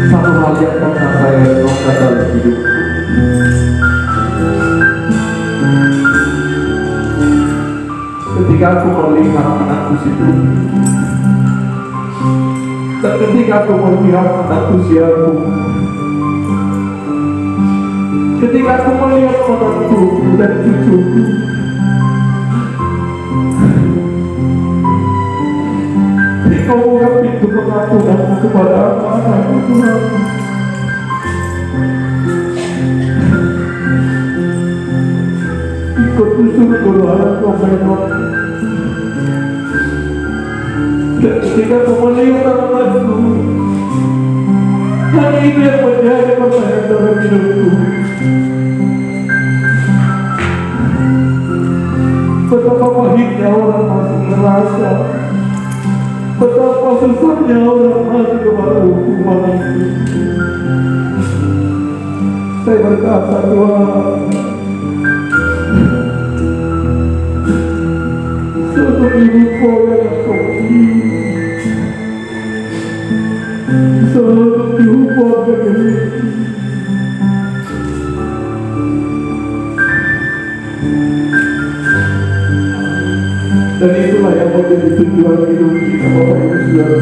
Speaker 3: Satu hal yang pernah saya renungkan dalam hidupku, ketika aku melihat anak usiaku, dan ketika aku melihat anak usiaku, ketika aku melihat anakku dan cucuku, Engkau buka pintu pengampunanmu kepada anak-anakmu, Tuhan. Ikut usul doa Tuhan. Dan ketika kau melihat anak-anakku, hanya itu yang menjadi pertanyaan dalam hidupku. Betapa pahitnya orang masih merasa, betapa susahnya orang masih kepada hukuman itu. Saya berkata, Tuhan, seperti rupa yang kau pilih, seperti rupa yang kau pilih. Dan itulah yang menjadi tujuan hidup kita, Bapak Ibu Saudara.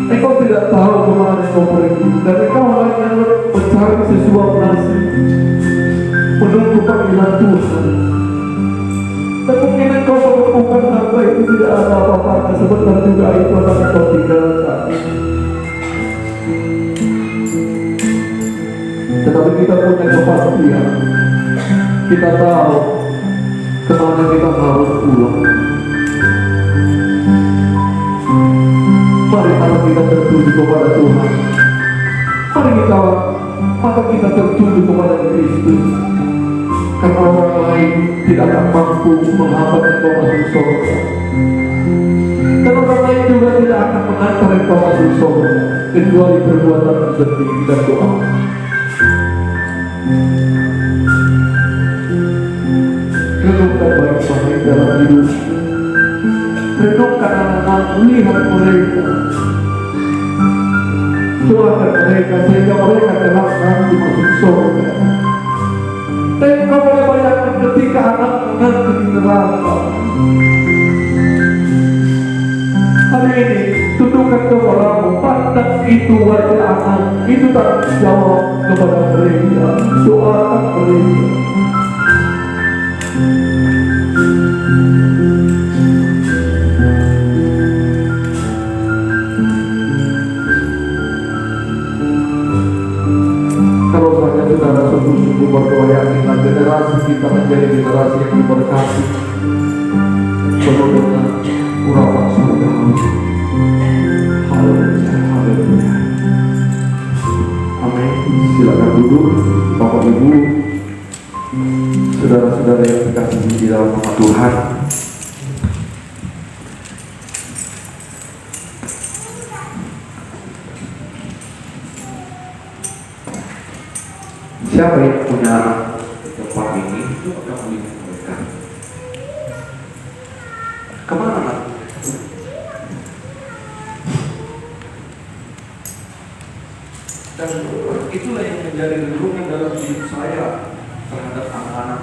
Speaker 3: Engkau tidak tahu kemana engkau pergi, dan engkau hanya mencari sesuap nasi, menunggu panggilan Tuhan. Dan mungkin engkau menemukan harta itu tidak ada apa-apa, sebentar juga itu akan engkau tinggalkan. Tetapi kita punya kepastian. Kita tahu kemana kita harus pulang. Mari kita tertuju kepada Tuhan. Mari mata kita tertuju kepada Kristus. Karena orang lain tidak akan mampu menghambat engkau masuk surga. Dan orang lain juga tidak akan mengantar engkau masuk surga kecuali perbuatan sendiri dan doa. Renungkan baik-baik dalam hidup. Renungkan anak-anak, lihat mereka, doakan mereka sehingga mereka kelak nanti masuk surga. Dan engkau boleh bayangkan ketika anak nanti di neraka. Hari ini tutukan kepalamu, anak itu wajah anak itu tak jawab kepada mereka, doakan mereka. Kalau saja saudara sungguh-sungguh berdoa, yakinlah generasi kita menjadi generasi yang diberkati penuh dengan urapan surga. Haleluya, haleluya. Amin. Silakan duduk, Bapak Ibu, saudara-saudara yang dikasihi di dalam nama Tuhan. Siapa yang punya tempat ini? Akan melihat mereka. Kemana nak? Dan itulah yang menjadi renungan dalam hidup saya terhadap anak-anak.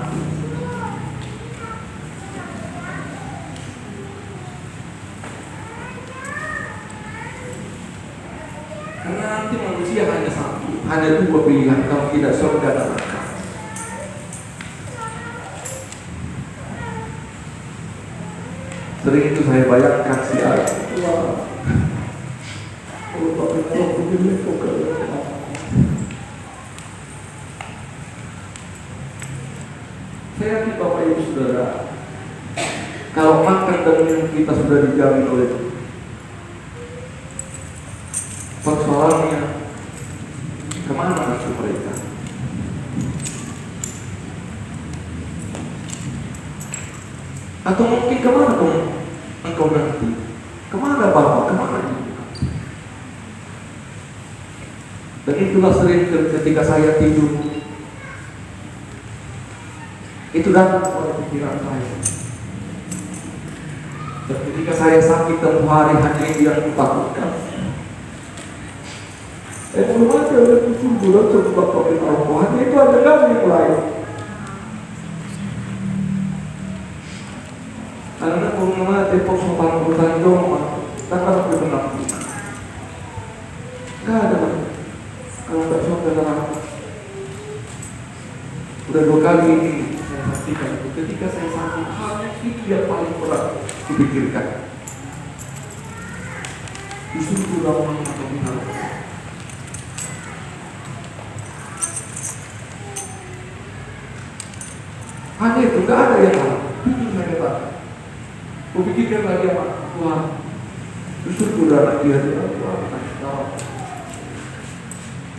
Speaker 3: Karena nanti manusia hanya satu, hanya dua pilihan, kalau tidak surga dan neraka. Sering itu saya bayangkan si ayah. Wah, kalau Bapak tahu begini kok saya yakin Bapak Ibu Saudara, kalau makan dan minum kita sudah dijamin oleh persoalannya, kemana masuk mereka? Atau mungkin kemana engkau nanti? Kemana Bapak? Kemana Ibu? Dan itulah sering ketika saya tidur, itu datang pada pikiran saya. Dan ketika saya sakit tempoh hari, hanya itu yang kutakutkan. Belum aja ada 7 bulan sebab COVID rokok, hanya itu ada kan yang lain. Karena kalau nama Depok Sopan Butan Doma, takkan aku menang. Gak ada kan? Kalau tak saudara, udah 2 kali ini saya saksikan itu. Ketika saya sakit, hanya itu yang paling berat kupikirkan. Justru kurang atau benar. Hanya itu, gak ada yang lain. Jujur saya katakan. Kupikirkan lagi apa? Tuhan, justru udah anak dia Tuhan.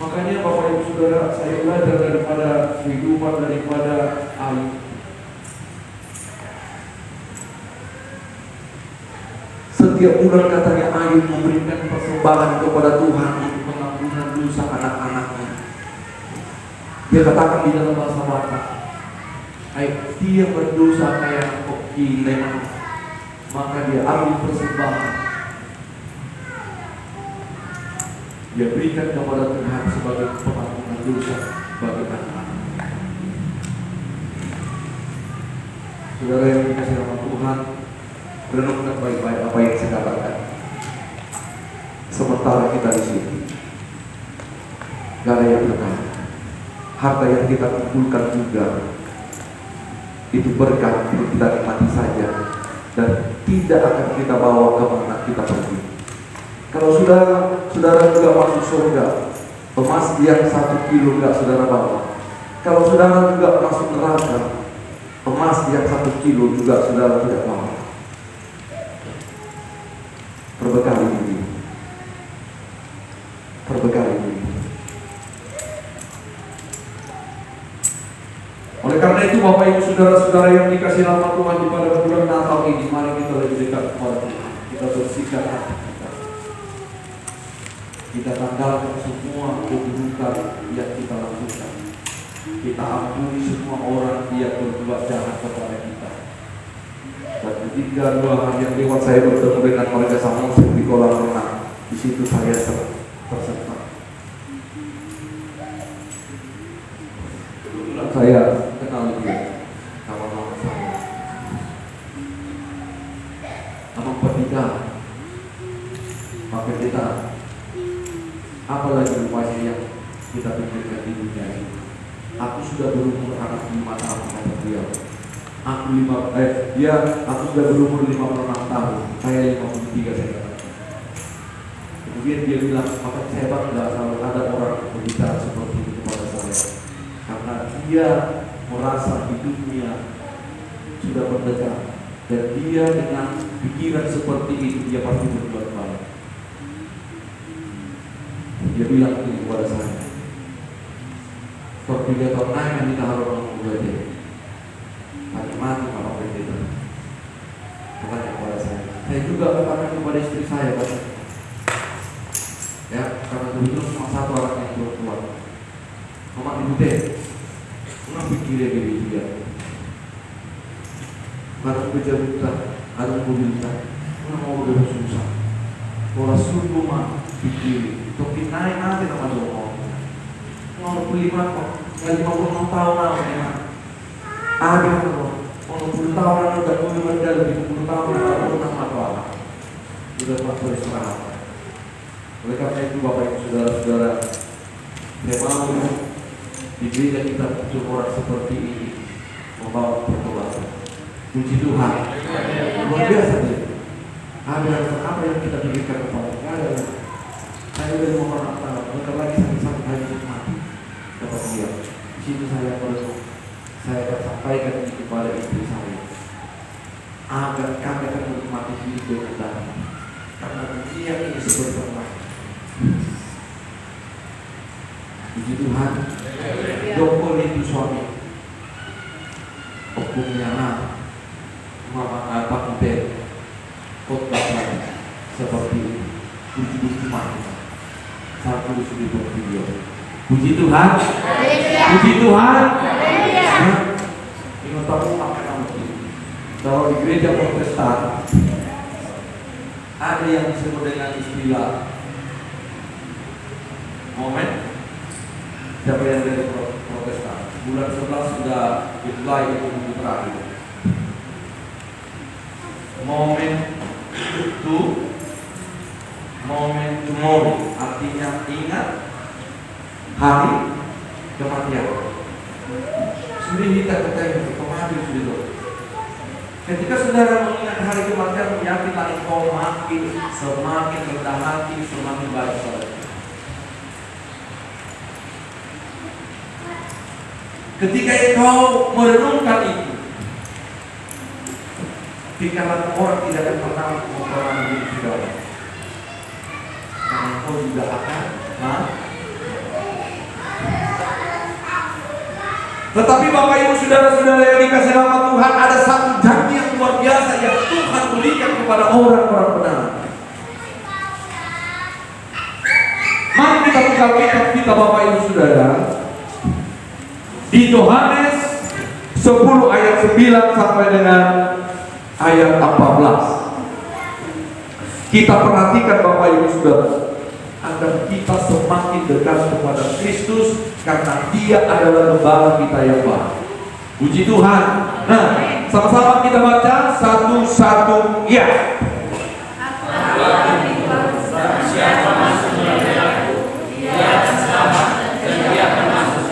Speaker 3: Makanya Bapak Ibu Saudara, saya belajar daripada kehidupan, daripada Ayub. Setiap bulan katanya Ayub memberikan persembahan kepada Tuhan untuk pengampunan dosa anak-anaknya. Dia katakan di dalam bahasa Batak, dia berdosa kayak koki lemon, maka dia ambil persembahan, dia berikan kepada Tuhan sebagai pengampunan dosa bagi anak-anak. Saudara yang dikasihi nama Tuhan, renungkan baik-baik apa yang saya katakan. Sementara kita di sini, gak ada yang benar. Harta yang kita kumpulkan juga itu berkat untuk kita nikmati saja dan tidak akan kita bawa kemana kita pergi. Kalau saudara juga masuk surga, emas yang 1 kilo enggak saudara bawa. Kalau saudara juga masuk neraka, emas yang 1 kilo juga saudara tidak bawa. Perbekali diri. Perbekali diri. Oleh karena itu Bapak Ibu Saudara-saudara yang dikasihi nama Tuhan, di pada bulan Natal ini, mari kita lebih dekat kepada Tuhan. Kita bersihkan hati kita. Kita tanggalkan semua keburukan yang kita lakukan. Kita ampuni semua orang yang berbuat jahat kepada kita. Dan ketika 2 hari yang lewat saya bertemu dengan warga Samosir di kolam renang, di situ saya tersentak. Kebetulan saya kenal dia, kawan-kawan saya. Namun pernikahan, maka kita lagi rupanya yang kita pikirkan di dunia ini. Aku sudah berumur anak 5 tahun, kata dia. Aku sudah berumur 56 tahun, saya 53 saya kata. Kemudian dia bilang, maka saya bangga kalau ada orang berbicara seperti itu kepada saya, karena dia merasa hidupnya sudah berdekat, dan dia dengan pikiran seperti itu dia pasti berbuat baik. Dia bilang ini kepada saya, seperti dia tahun naik kita harus menunggu dia mati kalau pendeta. Katanya kepada saya juga katakan kepada istri saya, katanya, ya, karena kebetulan cuma satu anak yang perempuan. Mama ibu teh, mama pikirnya diri dia. Kalau kerja buta, ada mobil buta, mama mau udah susah. Kalau suruh mah pikir, tapi naik nanti sama dong. Mau beli kok, nggak 56 tahun namanya. Ada kok, 40 tahun udah mulai modal, 70 tahun udah nama apa? Sudah masuk istirahat. Oleh karena itu Bapak Ibu Saudara-saudara, saya mau diberikan kita orang seperti ini membawa pertolongan. Puji Tuhan, luar biasa dia. Ada apa yang kita berikan kepada kita? Saya sudah mau pernah bentar lagi sakit hari itu mati. Dapat dia. Di situ saya akan sampaikan ini kepada istri saya, agar kami akan menikmati hidup dengan damai. Karena dunia ini seperti apa? Puji Tuhan. Dokter itu suami, hukumnya mama Pak Iben, khotbah saya seperti ini. Puji Tuhan. Satu sudah bervideo. Puji Tuhan. Puji Tuhan. Ingat tahu pakai nama itu. Kalau di gereja Protestan ada yang disebut dengan istilah momen. Siapa yang dari Protestan? Bulan 11 sudah dimulai itu minggu terakhir. Momen itu, momen tomorrow, artinya ingat hari kematian. Sudah kita ketahui kematian sudah. Ketika saudara mengingat hari kematian, yakinlah engkau semakin rendah hati, semakin baik saudara. Ketika engkau merenungkan itu, pikiran orang tidak akan pernah mempengaruhi hidup saudara. Karena engkau juga akan Tetapi Bapak Ibu Saudara-saudara yang dikasihi nama Tuhan, ada satu janji yang luar biasa yang Tuhan berikan kepada orang-orang benar. Mari kita buka kitab kita Bapak Ibu Saudara di Yohanes 10 ayat 9 sampai dengan ayat 14. Kita perhatikan Bapak Ibu Saudara, agar kita semakin dekat kepada Kristus, karena Dia adalah gembala kita yang baik. Puji Tuhan. Nah, sama-sama kita baca satu-satu ya.
Speaker 4: Siapa masuk melayani, dia akan selamat dan dia akan masuk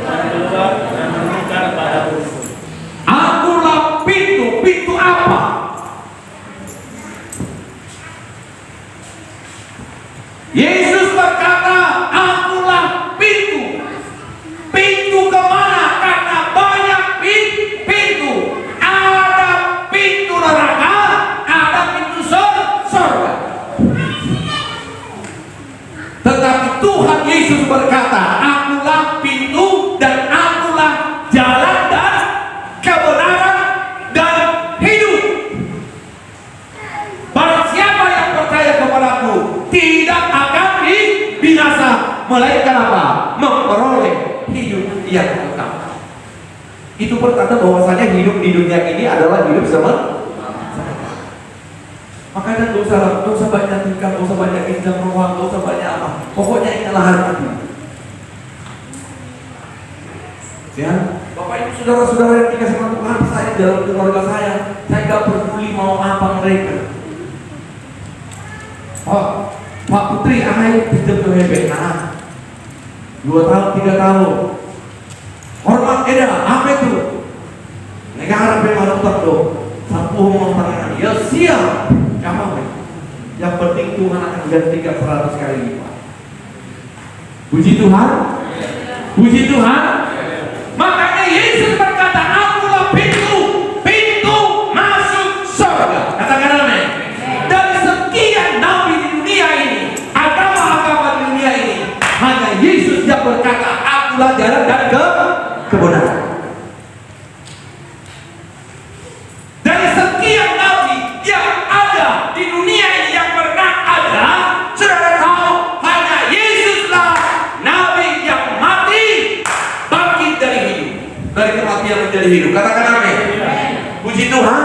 Speaker 4: dan keluar dan memberikan pada rusun.
Speaker 3: Akulah pintu. Pintu apa? Yesus berkata, akulah pintu. Pintu kemana? Karena banyak pintu. Ada pintu neraka, ada pintu surga. Tetapi Tuhan Yesus berkata, akulah pintu dan akulah jalan dan kebenaran dan hidup. Barang siapa yang percaya kepadaku tidak akan binasa, melainkan apa? Memperoleh hidup yang kekal. Itu pertanda bahwasanya hidup di dunia ini adalah hidup sama. Makanya gak usah banyak tingkah, gak usah banyak injak ruang, gak usah banyak apa. Pokoknya inilah hati. Ya, Bapak Ibu Saudara-saudara yang dikasih Tuhan, saya dalam keluarga saya gak peduli mau apa mereka. Oh, Pak Putri, ayo pinjam ke HB. Nah, 2 tahun, 3 tahun. Hormat eda, apa itu? Negara memang tetap dong. Sampu mau tangan, ya siap. Kamu yang penting Tuhan akan gantikan 100 kali lipat. Puji Tuhan. Puji Tuhan. Makanya Yesus berkata, akulah pintu masuk surga. Katakan amin. Dari sekian nabi di dunia ini, agama-agama di dunia ini, hanya Yesus yang berkata, akulah jalan dan kebenaran. Dari sekian nabi yang ada di dunia ini, yang pernah ada, saudara tahu, hanya Yesuslah nabi yang mati, bangkit dari hidup, dari kematian menjadi hidup. Katakan amin. Puji Tuhan.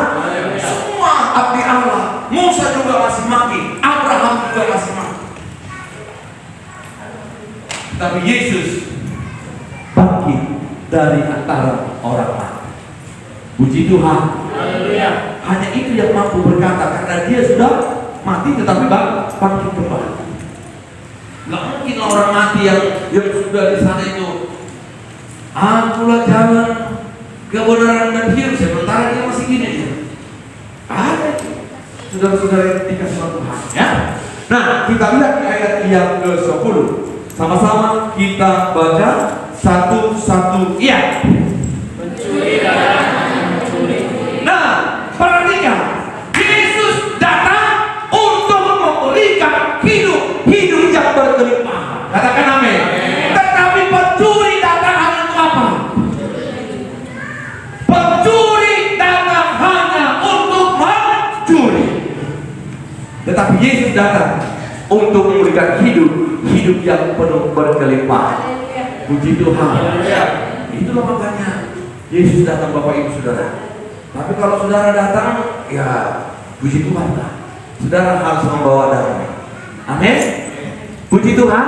Speaker 3: Semua abdi Allah, Musa juga masih mati, Abraham juga masih mati, tapi Yesus bangkit dari antara orang mati. Puji Tuhan. Hanya itu yang mampu berkata, karena dia sudah mati tetapi bangkit kembali. Nggak mungkin orang mati yang sudah di sana itu, akulah jalan, kebenaran dan hidup, sementara dia masih gini dia. Ada saudara-saudara yang dikasih Tuhan, ya. Nah, kita lihat di ayat yang ke-10. Sama-sama kita baca satu-satu. Iya. Nah, perhatikan, Yesus datang untuk memberikan hidup yang berkelimpahan. Katakan amin. Tetapi pencuri datang hanya untuk apa? Pencuri datang hanya untuk mencuri. Tetapi Yesus datang untuk memberikan hidup yang penuh berkelimpahan. Puji Tuhan. Itulah makanya Yesus datang, Bapak Ibu Saudara. Tapi kalau saudara datang, ya puji Tuhan lah. Saudara harus membawa damai. Amin. Puji Tuhan.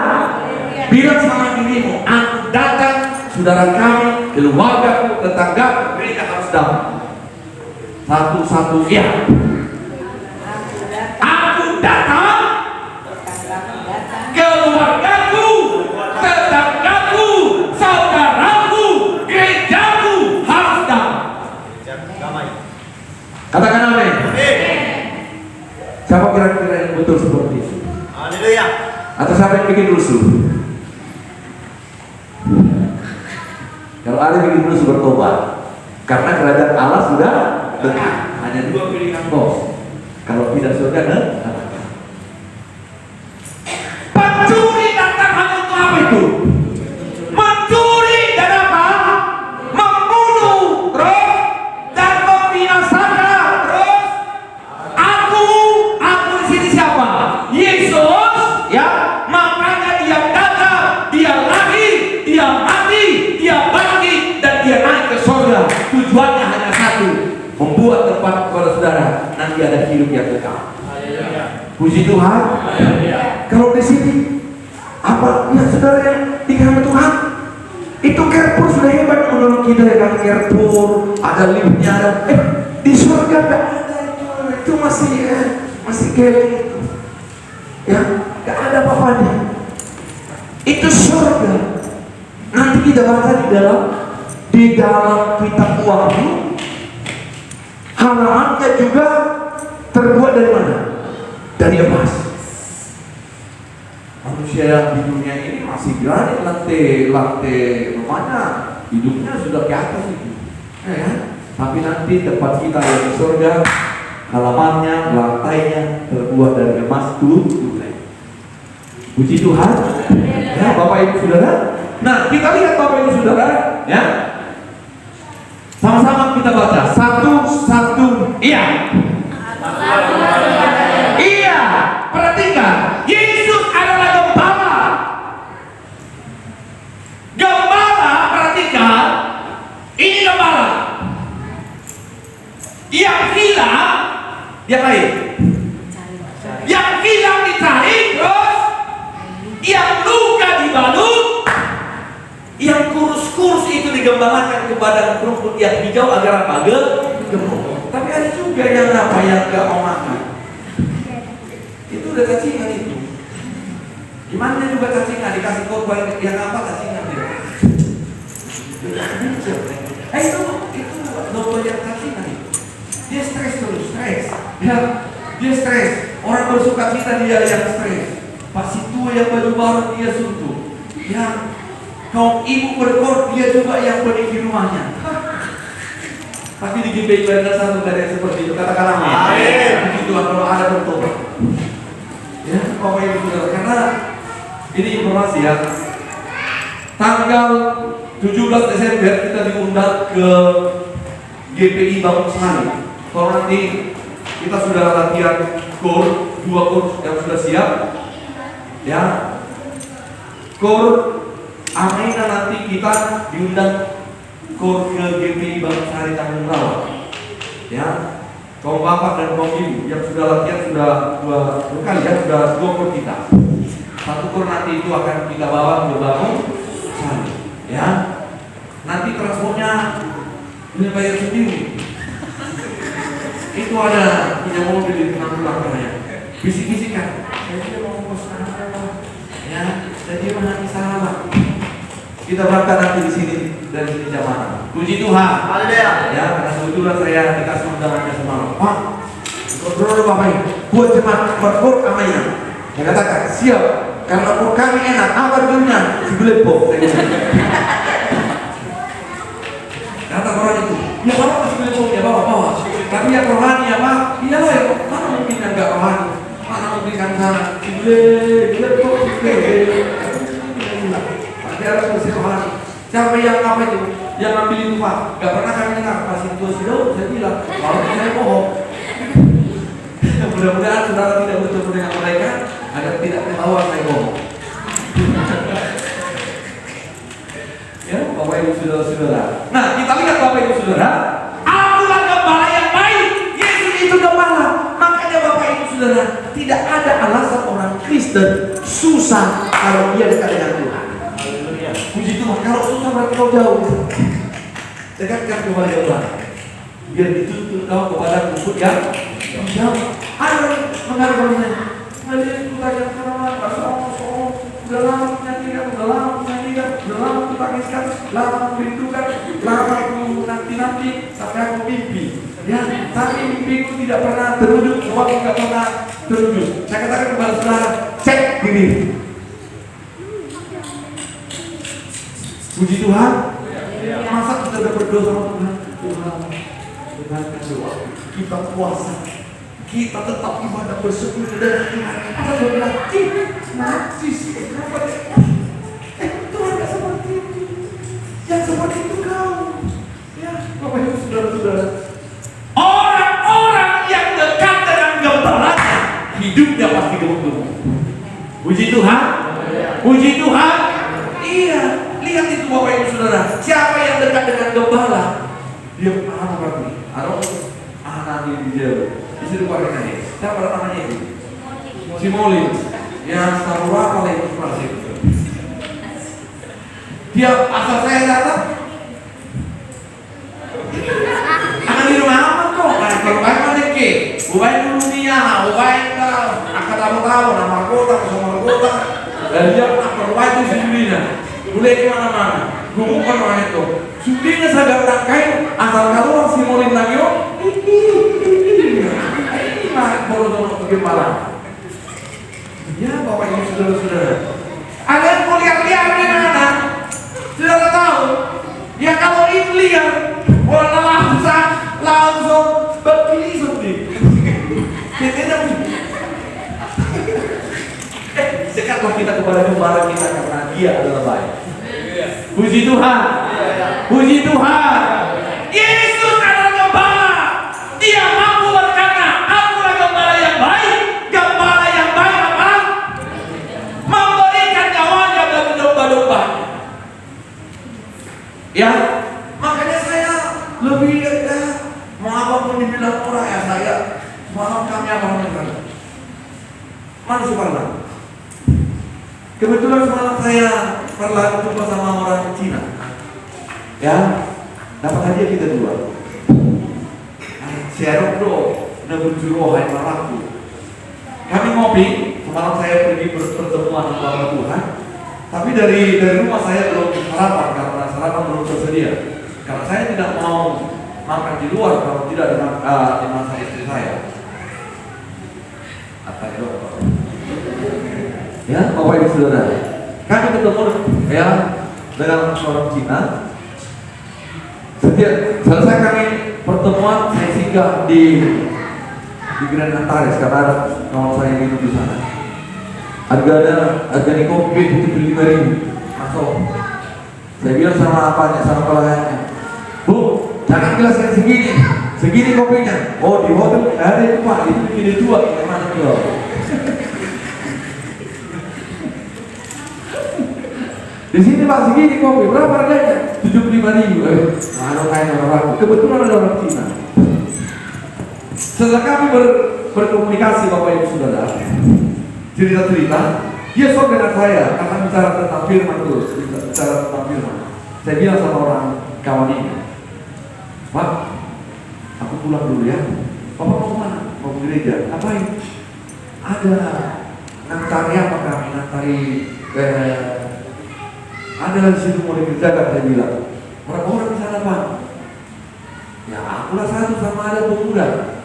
Speaker 3: Bilang sama dirimu, aku datang, saudara kami, keluarga, tetangga, mereka harus damai. Satu-satu, ya. Aku datang, keluargaku, tetanggaku, saudaraku, gerejaku harus damai. Katakan amin. Siapa kira-kira yang betul seperti itu?
Speaker 4: Haleluya.
Speaker 3: Atau siapa yang bikin rusuh? Kalau ada yang bikin rusuh, bertobat. Karena kerajaan Allah sudah dekat. Hanya 2 pilihan, bos. Kalau tidak surga, neraka. Pencuri datang hanya untuk apa itu? Mencuri dan apa? Membunuh, terus dan membinasakan. Terus aku di sini siapa? Yesus, ya. Makanya dia datang, dia lahir, dia mati, dia bangkit, dan dia naik ke surga. Tujuannya hanya satu, membuat tempat kepada saudara nanti ada hidup yang kekal. Puji Tuhan. Kalau di sini apa ya saudara yang dikasihi Tuhan, itu Carrefour sudah hebat menurut kita ya kan. Carrefour ada liftnya, ada di surga gak ada itu masih geleng itu, ya gak ada apa-apanya. Itu surga. Nanti kita baca di dalam kitab Wahyu, halamannya juga terbuat dari mana? Dari emas. Manusia yang di dunia ini masih berani lantai rumahnya, hidupnya sudah ke atas itu, ya. Tapi nanti tempat kita yang di surga, halamannya, lantainya terbuat dari emas tunai. Puji Tuhan. Ya, Bapak Ibu Saudara. Nah, kita lihat Bapak Ibu Saudara, ya. Sama-sama kita baca satu-satu. Iya. Iya. Perhatikan, Yesus adalah gembala. Gembala, perhatikan. Ini gembala. Yang hilang, dia lain. Yang hilang dicari, terus yang luka dibalut, yang kurus-kurus itu digembalakan kepada rumput yang hijau agar apa? Gemuk. Tapi ada juga yang apa yang gak mau makan. Itu udah cacingan itu. Gimana juga cacingan, dikasih korban yang apa cacingan dia? Itu double yang cacingan. Dia stres terus, stres. Ya, dia stres. Orang bersuka cita dia yang stres. Pasti tua yang baju baru dia suntuk. Ya, kaum ibu berkor dia juga yang benih di rumahnya. Tapi di GPI ada satu dari seperti itu, katakan amin. Puji Tuhan kalau ada bertobat. Ya, Bapak Ibu Saudara, karena ini informasi ya. Tanggal 17 Desember kita diundang ke GPI Bangun Sari. Kalau nanti kita sudah latihan kor, 2 kor yang sudah siap. Ya, kor Amina nanti kita diundang kor ke GPI Bangun Sari Tanjung Rawa. Ya, kaum bapak dan kaum ibu yang sudah latihan sudah dua kali ya, sudah 2 kor kita. 1 kor nanti itu akan kita bawa ke Bangun Sari. Ya, nanti transportnya ini bayar sendiri. Itu ada punya mobil di tengah belakangnya. Bisik-bisikan. Saya mau ke sana. Ya, jadi mana salah. Kita berangkat nanti di sini dari sini jamaah. Puji Tuhan. Haleluya. Ya, karena kebetulan saya dikasih undangannya semalam. Pak, kontrol Bapak Ibu. Buat jemaat berkur amanya. Saya katakan siap. Karena kur kami enak. Apa dulunya? Si Bulepo. Kata orang itu. Ya bawa si Bulepo ya bawa. Tapi yang rohani ya Pak. Iya loh ya. Mana mungkin yang enggak rohani? Mana mungkin kan sana? Si Bulepo. Harus bersih rohani. Siapa yang apa itu? Yang ambil itu Pak? Gak pernah kami dengar pas itu saya bilang, kalau saya bohong. Mudah-mudahan saudara tidak bertemu dengan mereka agar tidak ketahuan saya bohong. Ya, Bapak Ibu Saudara-saudara. Nah, kita lihat Bapak Ibu Saudara, akulah gembala yang baik. Yesus itu gembala. Makanya Bapak Ibu Saudara, tidak ada alasan orang Kristen susah kalau dia dekat dengan Tuhan. Puji Tuhan, kalau susah berarti kau jauh. Dekatkan kepada Tuhan. Biar dituntut kau kepada bukut yang jauh. Ada mengarangnya. Nanti kita yang karena udah lama menyanyikan, udah lama menangiskan, lama merindukan, lama nanti sampai aku mimpi. Ya, tapi mimpiku tidak pernah terwujud, uang tidak pernah terwujud. Saya katakan kepada saudara, cek diri. Puji Tuhan. Masa kita udah berdoa sama Tuhan? Dengarkan doa. Kita puasa. Kita tetap ibadah bersyukur dengan Tuhan. Ada yang bilang, najis. Kenapa? Tuhan gak seperti itu. Yang seperti itu kau. Ya, Bapak Ibu Saudara-saudara. Orang-orang yang dekat dengan gembalanya, hidupnya pasti gemuk-gemuk. Puji Tuhan. Puji Tuhan. Iya. Lihat itu Bapak Ibu Saudara. Siapa yang dekat dengan gembala? Dia anak berarti. Anak di dia. Disitu keluarganya. Siapa namanya itu? Si Molin. Yang sarua paling inspirasi. Dia asal saya datang. Anak di rumah apa kok? Kalau baik mana ke? Bubain dulu dia. Bubain kau. Akan tahu-tahu nama kota, sama kota. Dan dia akan bubain itu sendirinya. Boleh di mana-mana. Bukan orang itu. Sudinya saya datangkan asal kalau si Molin lagi ini mah bolos-bolos kepala. Ya Bapak Ibu Saudara-saudara. Ada yang mau lihat-lihat di mana? Sudah tahu? Ya kalau itu lihat, warna langsung begini sedih. Dekatlah kita kepada gembala kita karena dia adalah baik. Puji Tuhan. Puji Tuhan. Yesus adalah gembala. Dia mampu berkata, akulah gembala yang baik. Gembala yang baik apa? Memberikan nyawanya bagi domba-domba. Ya, makanya saya lebih mau apapun dibilang orang ya saya. Malam kami apa namanya? Mana subhanallah. Kebetulan semalam saya pernah jumpa sama orang Cina. Ya, dapat hadiah kita dua. Saya rodo, udah berjuruh hai maraku. Kami ngopi, semalam saya pergi pertemuan sama dari rumah saya belum sarapan karena sarapan belum tersedia. Karena saya tidak mau makan di luar kalau tidak dimasak istri saya. Apa itu? Ya, Bapak Ibu Saudara, kami ketemu ya dengan orang Cina. Setiap selesai kami pertemuan, saya singgah di Grand Antares karena ada kawan saya yang minum di sana. Harga di kopi itu 5.000 masuk. Saya bilang sama pelayannya, Bu, jangan gelasnya segini kopinya. Oh, di hotel ada itu Pak, itu begini dua, yang mana tuh? Di sini Pak segini kopi, berapa harganya? 75.000. Mana kayak orang kebetulan ada orang Cina. Setelah kami berkomunikasi Bapak Ibu Saudara, cerita-cerita, dia sok dengan saya karena bicara tentang firman terus, bicara tentang firman. Saya bilang sama orang kawan ini, Pak, aku pulang dulu ya. Bapak mau kemana? Mau ke gereja? Ngapain? Ada ngantari apa kami? Ngantari ada di situ mau dikerjakan, saya bilang. Orang-orang di sana Pak. Ya akulah satu sama ada pemuda.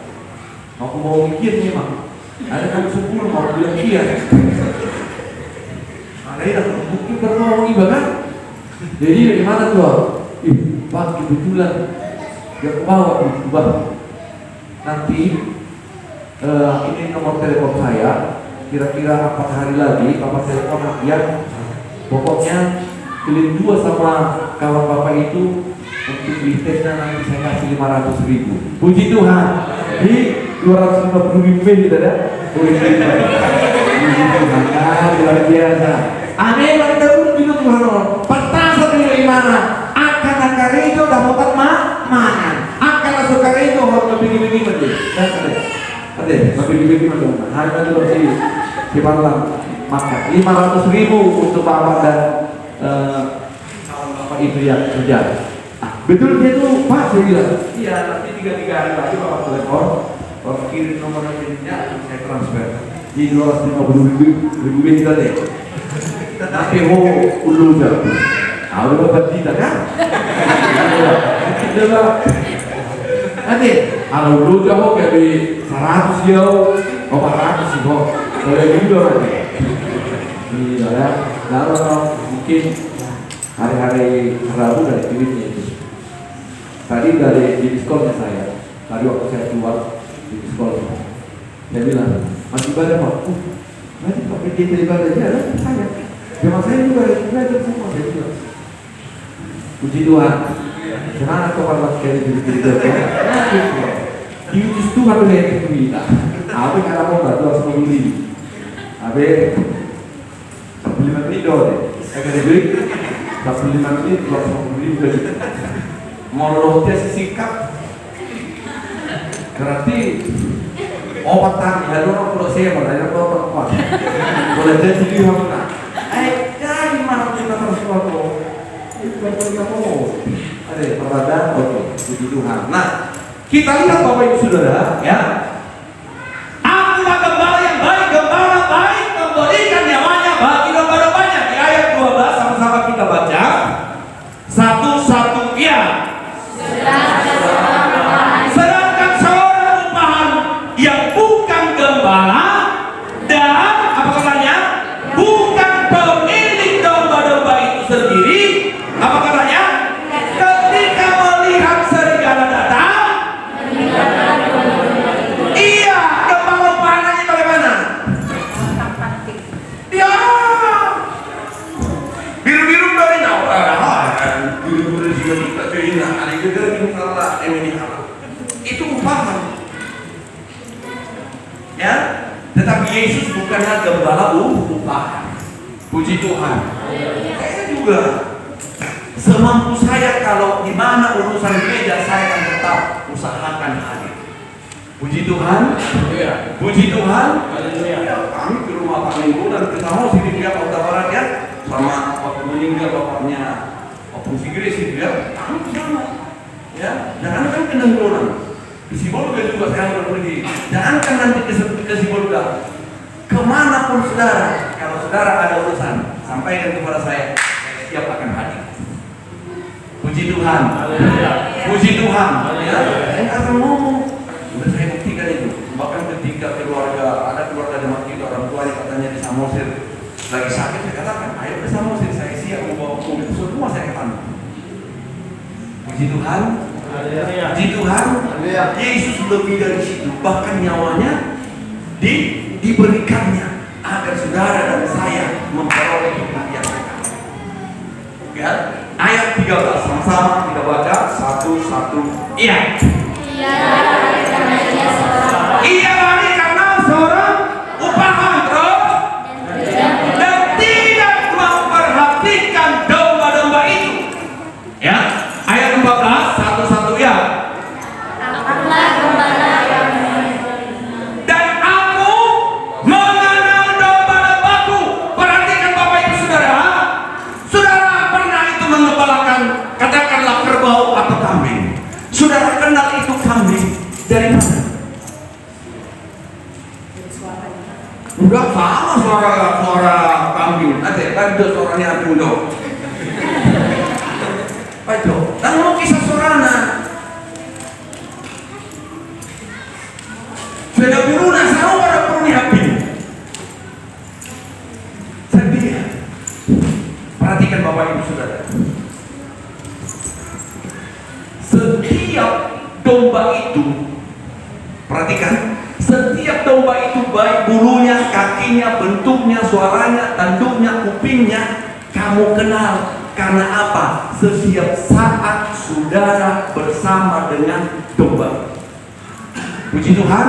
Speaker 3: Aku mau mikir memang. Ada kamu 10 mau bilang iya. Ada yang mungkin berngomong iba kan? Jadi dari mana tuh? Pak kebetulan yang bawa Pak. Nanti ini nomor telepon saya. Kira-kira 4 hari lagi Bapak telepon ya. Pokoknya kalian 2 sama kawan Bapak itu untuk beli tesnya nanti saya kasih 500.000. Puji Tuhan. Di 250.000 gitu ya. Puji Tuhan. Luar biasa. Amin. Kita puji Tuhan. Petasan dari mana? Akan akarejo dapat mangan. Akan akarejo harus begini-begini mati. Ada, begini-begini mati. Harga itu si Parlang makan 500.000 untuk Bapak dan kawan Bapak itu yang kerja. Betul dia tuh Pak, saya bilang. Iya, nanti 3 hari lagi Bapak telepon, Bapak kirim nomor rekeningnya, saya transfer. Di 250.000 kita deh. Nanti ulu jauh. Udah Bapak tidak kan? Tidak. Nanti, kalau ulu jauh kayak di 100 jauh, 400 sih kok. Kayak gitu nanti. Iya ya, lalu mungkin hari-hari Rabu dari duitnya itu. Tadi dari di diskonnya saya. Tadi waktu saya keluar di diskon, saya bilang masih banyak Pak. Nanti pakai kita ibadah aja lah saya. Memang saya juga belajar semua. Saya bilang. Puji Tuhan. Jangan kau kalau sekali diri diutus Tuhan oleh kita. Apa cara mau bantu harus membeli. Abe 5 menit doang. Saya beli 45 menit 250.000 beli. Mau roti sikap. Berarti obat tani ada orang kalau saya berada di tempat. Boleh jadi dia mana? Jadi mana kita terus waktu. Itu kamu. Ada perbedaan oke. Puji Tuhan. Nah, kita lihat Bapak Ibu Saudara, ya. Akulah gembala yang baik, gembala baik memberikan nyawanya bagi domba-dombanya. Di ayat 12 sama-sama kita baca. Satu-satu ya. Sedangkan seorang umpahan yang bukan gembala dan apa katanya? Bukan pemilik domba-domba itu sendiri. Apa katanya? Ketika melihat serigala datang, iya, gembala umpahannya bagaimana? Ya, biru-biru dari biru-biru juga kita cerita, ada juga biru salah, ini salah. Itu umpahan, ya. Tetapi Yesus bukanlah gembala umpahan. Puji Tuhan. Saya juga semampu saya kalau di mana urusan gereja saya akan tetap usahakan hadir. Puji Tuhan. Puji Tuhan. Ya, kami ke rumah Pak Minggu dan ketemu sini dia Pak Utabarat ya, sama waktu meninggal bapaknya Opus Inggris itu ya. Kami bersama. Ya, jangankan ke Nenggolan. Ke Sibolga juga saya pergi. Jangankan nanti ke Sibolga. Kemanapun saudara, kalau saudara ada urusan, sampaikan kepada saya. Puji Tuhan. Puji Tuhan. Ya, saya akan ngomong. Udah saya buktikan itu. Bahkan ketika ada keluarga jemaat kita, orang tuanya katanya di Samosir lagi sakit, saya katakan, ayo ke Samosir, saya siap membawa kulit semua, saya katakan. Puji Tuhan. Puji Tuhan. Yesus lebih dari situ, bahkan nyawanya diberikannya agar saudara dan saya memperoleh hidup yang kekal. Ya, ayat 13 sama-sama kita baca 1-1. Iya. Ia lari karena seorang upahan, terus dan tidak memperhatikan domba-domba itu. Ya, ayat 14 1-1 ya. Dan aku mengenal domba-dombaku. Perhatikan Bapak Ibu Saudara. Saudara pernah itu mengembalakan, katakanlah kerbau atau kambing. Saudara kenal itu kambing dari mana? Enggak sama suara kambing. Ada kan suaranya Abundo. Pak Jo, dan mau kisah sorana. Sudah buruna sama pada purni api. Sedih. Perhatikan Bapak Ibu Saudara. Setiap domba itu, perhatikan, setiap domba itu baik bulunya, kakinya, bentuknya, suaranya, tanduknya, kupingnya, kamu kenal. Karena apa? Setiap saat saudara bersama dengan domba. Puji Tuhan.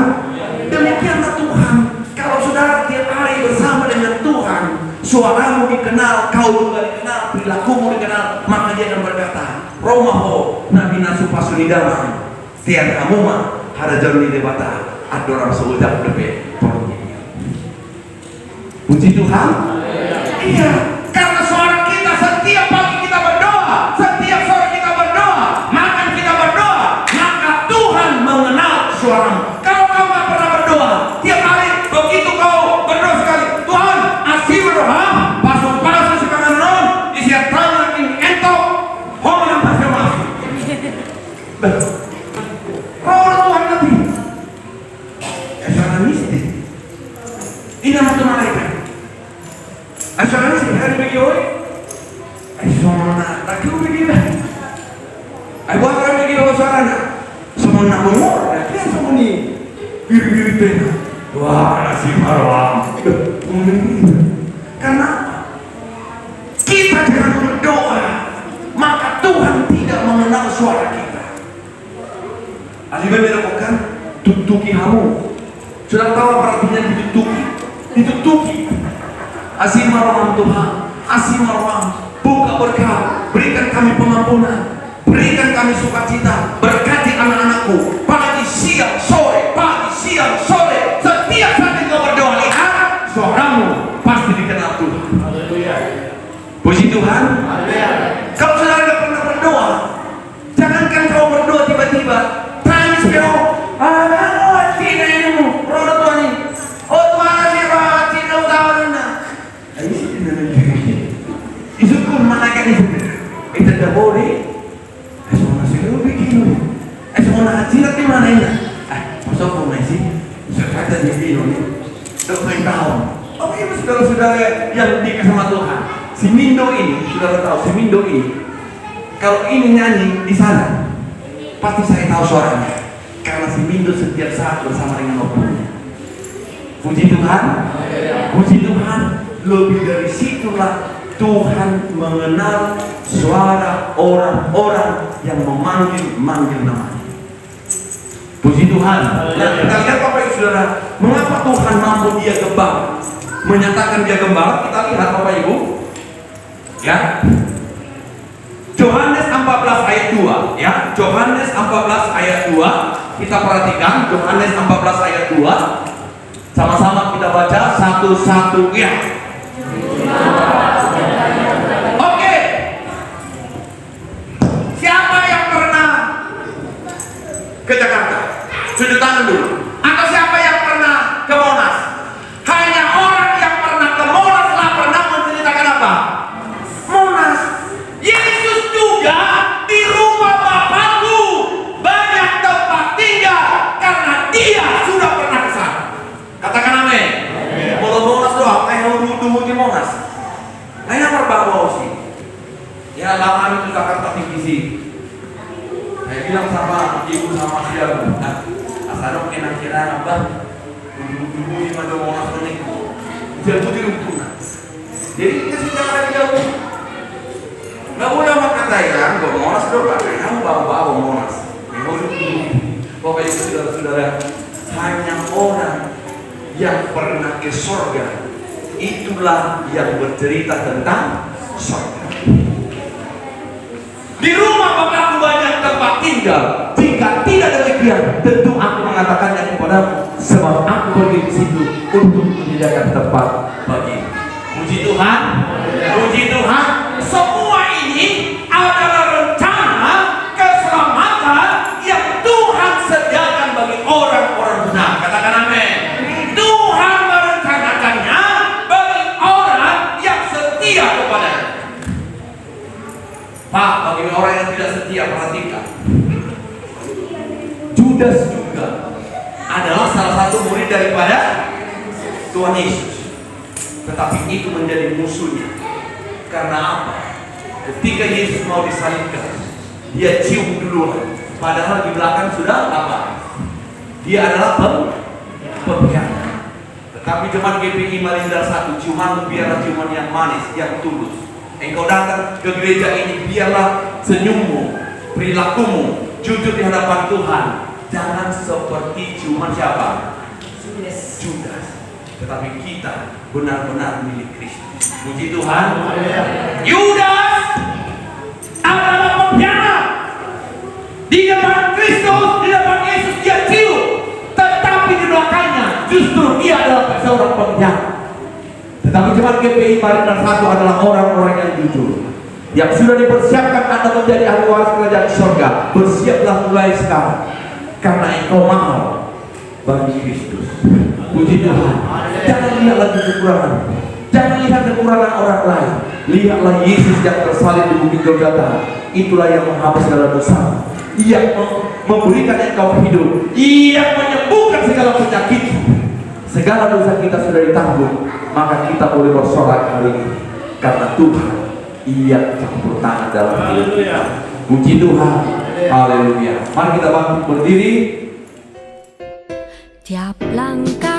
Speaker 3: Demikianlah Tuhan. Kalau saudara tiap hari bersama dengan Tuhan, suaramu dikenal, kau juga dikenal, perilakumu dikenal, maka dia akan berkata, Romaho, Nabi Nasu Pasunidama, tiada kamu mah, ada jalan di debata, ada orang seudah lebih. Puji Tuhan. Iya, karena suara kita setiap pagi kita berdoa, setiap sore kita berdoa, makan kita berdoa, maka Tuhan mengenal suaramu. Kalau kau nggak pernah berdoa, tiap hari begitu kau berdoa sekali, Tuhan asih berdoa, pasung sekarang non, isiat tangan ini entok, kau menang pasir masih. Kau Tuhan nanti, esana mistis, ini nama Tuhan malaikat. Esana mistis hari begini. Esona, tak kau begini. Ay buat orang begini suaranya, semua nak mengor, dia semua ni biri-biri pena. Wah, nasi marwah. Karena kita jangan berdoa, maka Tuhan tidak mengenal suara kita. Alibah dilakukan tutuki hamu. Sudah tahu apa artinya ditutuki? Ditutuki. Asih marwah Tuhan, asih marwah. Buka berkah, berikan kami pengampunan, berikan kami sukacita, berkati anak-anakku pagi siang sore, setiap saat engkau berdoa, lihat suaramu pasti dikenal Tuhan. Puji Tuhan. Kalau saudara tidak pernah berdoa, jangankan kau berdoa tiba-tiba tangis kau, tidak ini roda Tuhan ini, oh Tuhan sirah tidak utawalana. Itu pun mana kan itu? Itu tidak boleh. Semua nasi lebih kilo. Semua nasi di mana ini? Masuk kau nasi? Sekata di kilo ni. Dok main tahun. Apa ini saudara-saudara yang dikasih sama Tuhan? Si Mindo ini, saudara tahu si Mindo ini. Kalau ini nyanyi di sana, pasti saya tahu suaranya. Karena si Mindo setiap saat bersama dengan Bapaknya. Puji Tuhan. Puji Tuhan. Lebih dari situlah Tuhan mengenal suara orang-orang yang memanggil namanya. Puji Tuhan. Nah, kita lihat Bapak Ibu Saudara, mengapa Tuhan mampu dia gembala, menyatakan dia gembala? Kita lihat Bapak Ibu, ya. Yohanes 14 ayat 2, ya. Yohanes 14 ayat 2. Kita perhatikan Yohanes 14 ayat 2. Sama-sama kita baca 1-1 ya. Oke. Siapa yang pernah ke Jakarta? Sudut tangan dulu. Atau siapa yang pernah ke Monas? Hanya orang yang pernah ke Monas lah pernah menceritakan apa? Monas. Yesus juga di Ya lahan itu Jakarta divisi. Saya bilang sama ibu sama siapa, asal kena abah, dulu di mana mau masuk nih, jauh di rumah. Jadi kita sudah jauh. Nggak boleh makan tayang, bawa monas doang. Kamu bawa monas. Pokoknya saudara-saudara, hanya orang yang pernah ke surga itulah yang bercerita tentang surga. Di rumah Bapakku banyak tempat tinggal. Jika tidak demikian, tentu aku mengatakannya kepadamu, sebab aku pergi ke situ untuk menyediakan tempat bagimu. Puji Tuhan, puji Tuhan. Semua ini adalah rencana keselamatan yang Tuhan sediakan bagi orang-orang benar. Katakan amin. Tuhan merencanakannya bagi orang yang setia kepadanya. Pak, bagi orang yang tidak setia, perhatikan. Judas juga adalah salah satu murid daripada Tuhan Yesus. Tetapi itu menjadi musuhnya. Karena apa? Ketika Yesus mau disalibkan, dia cium duluan. Padahal di belakang sudah apa? Dia adalah pengkhianat. Tetapi jemaat GPI Marindal 1, ciuman biarlah ciuman yang manis, yang tulus. Engkau datang ke gereja ini, biarlah senyummu, perilakumu jujur di hadapan Tuhan. Jangan seperti ciuman siapa? Judas. Tetapi kita benar-benar milik Kristus. Puji Tuhan. Yudas adalah pengkhianat. Di depan Kristus, di depan Yesus dia cium, tetapi di belakangnya justru dia adalah seorang pengkhianat. Tetapi jemaat GPI Marindal 1 adalah orang-orang yang jujur, yang sudah dipersiapkan Anda menjadi ahli waris kerajaan surga. Bersiaplah mulai sekarang, karena engkau mahal bagi Kristus. Puji Tuhan. Jangan lihat lagi kekurangan, jangan lihat kekurangan orang lain. Lihatlah Yesus yang tersalib di bukit Golgota. Itulah yang menghapus segala dosa, yang memberikan engkau hidup, yang menyembuhkan segala penyakit. Segala dosa kita sudah ditanggung, maka kita boleh bersorak hari ini karena Tuhan yang campur tangan dalam hidup kita. Puji Tuhan. Haleluya. Mari kita bangkit berdiri.
Speaker 5: Tiap langkah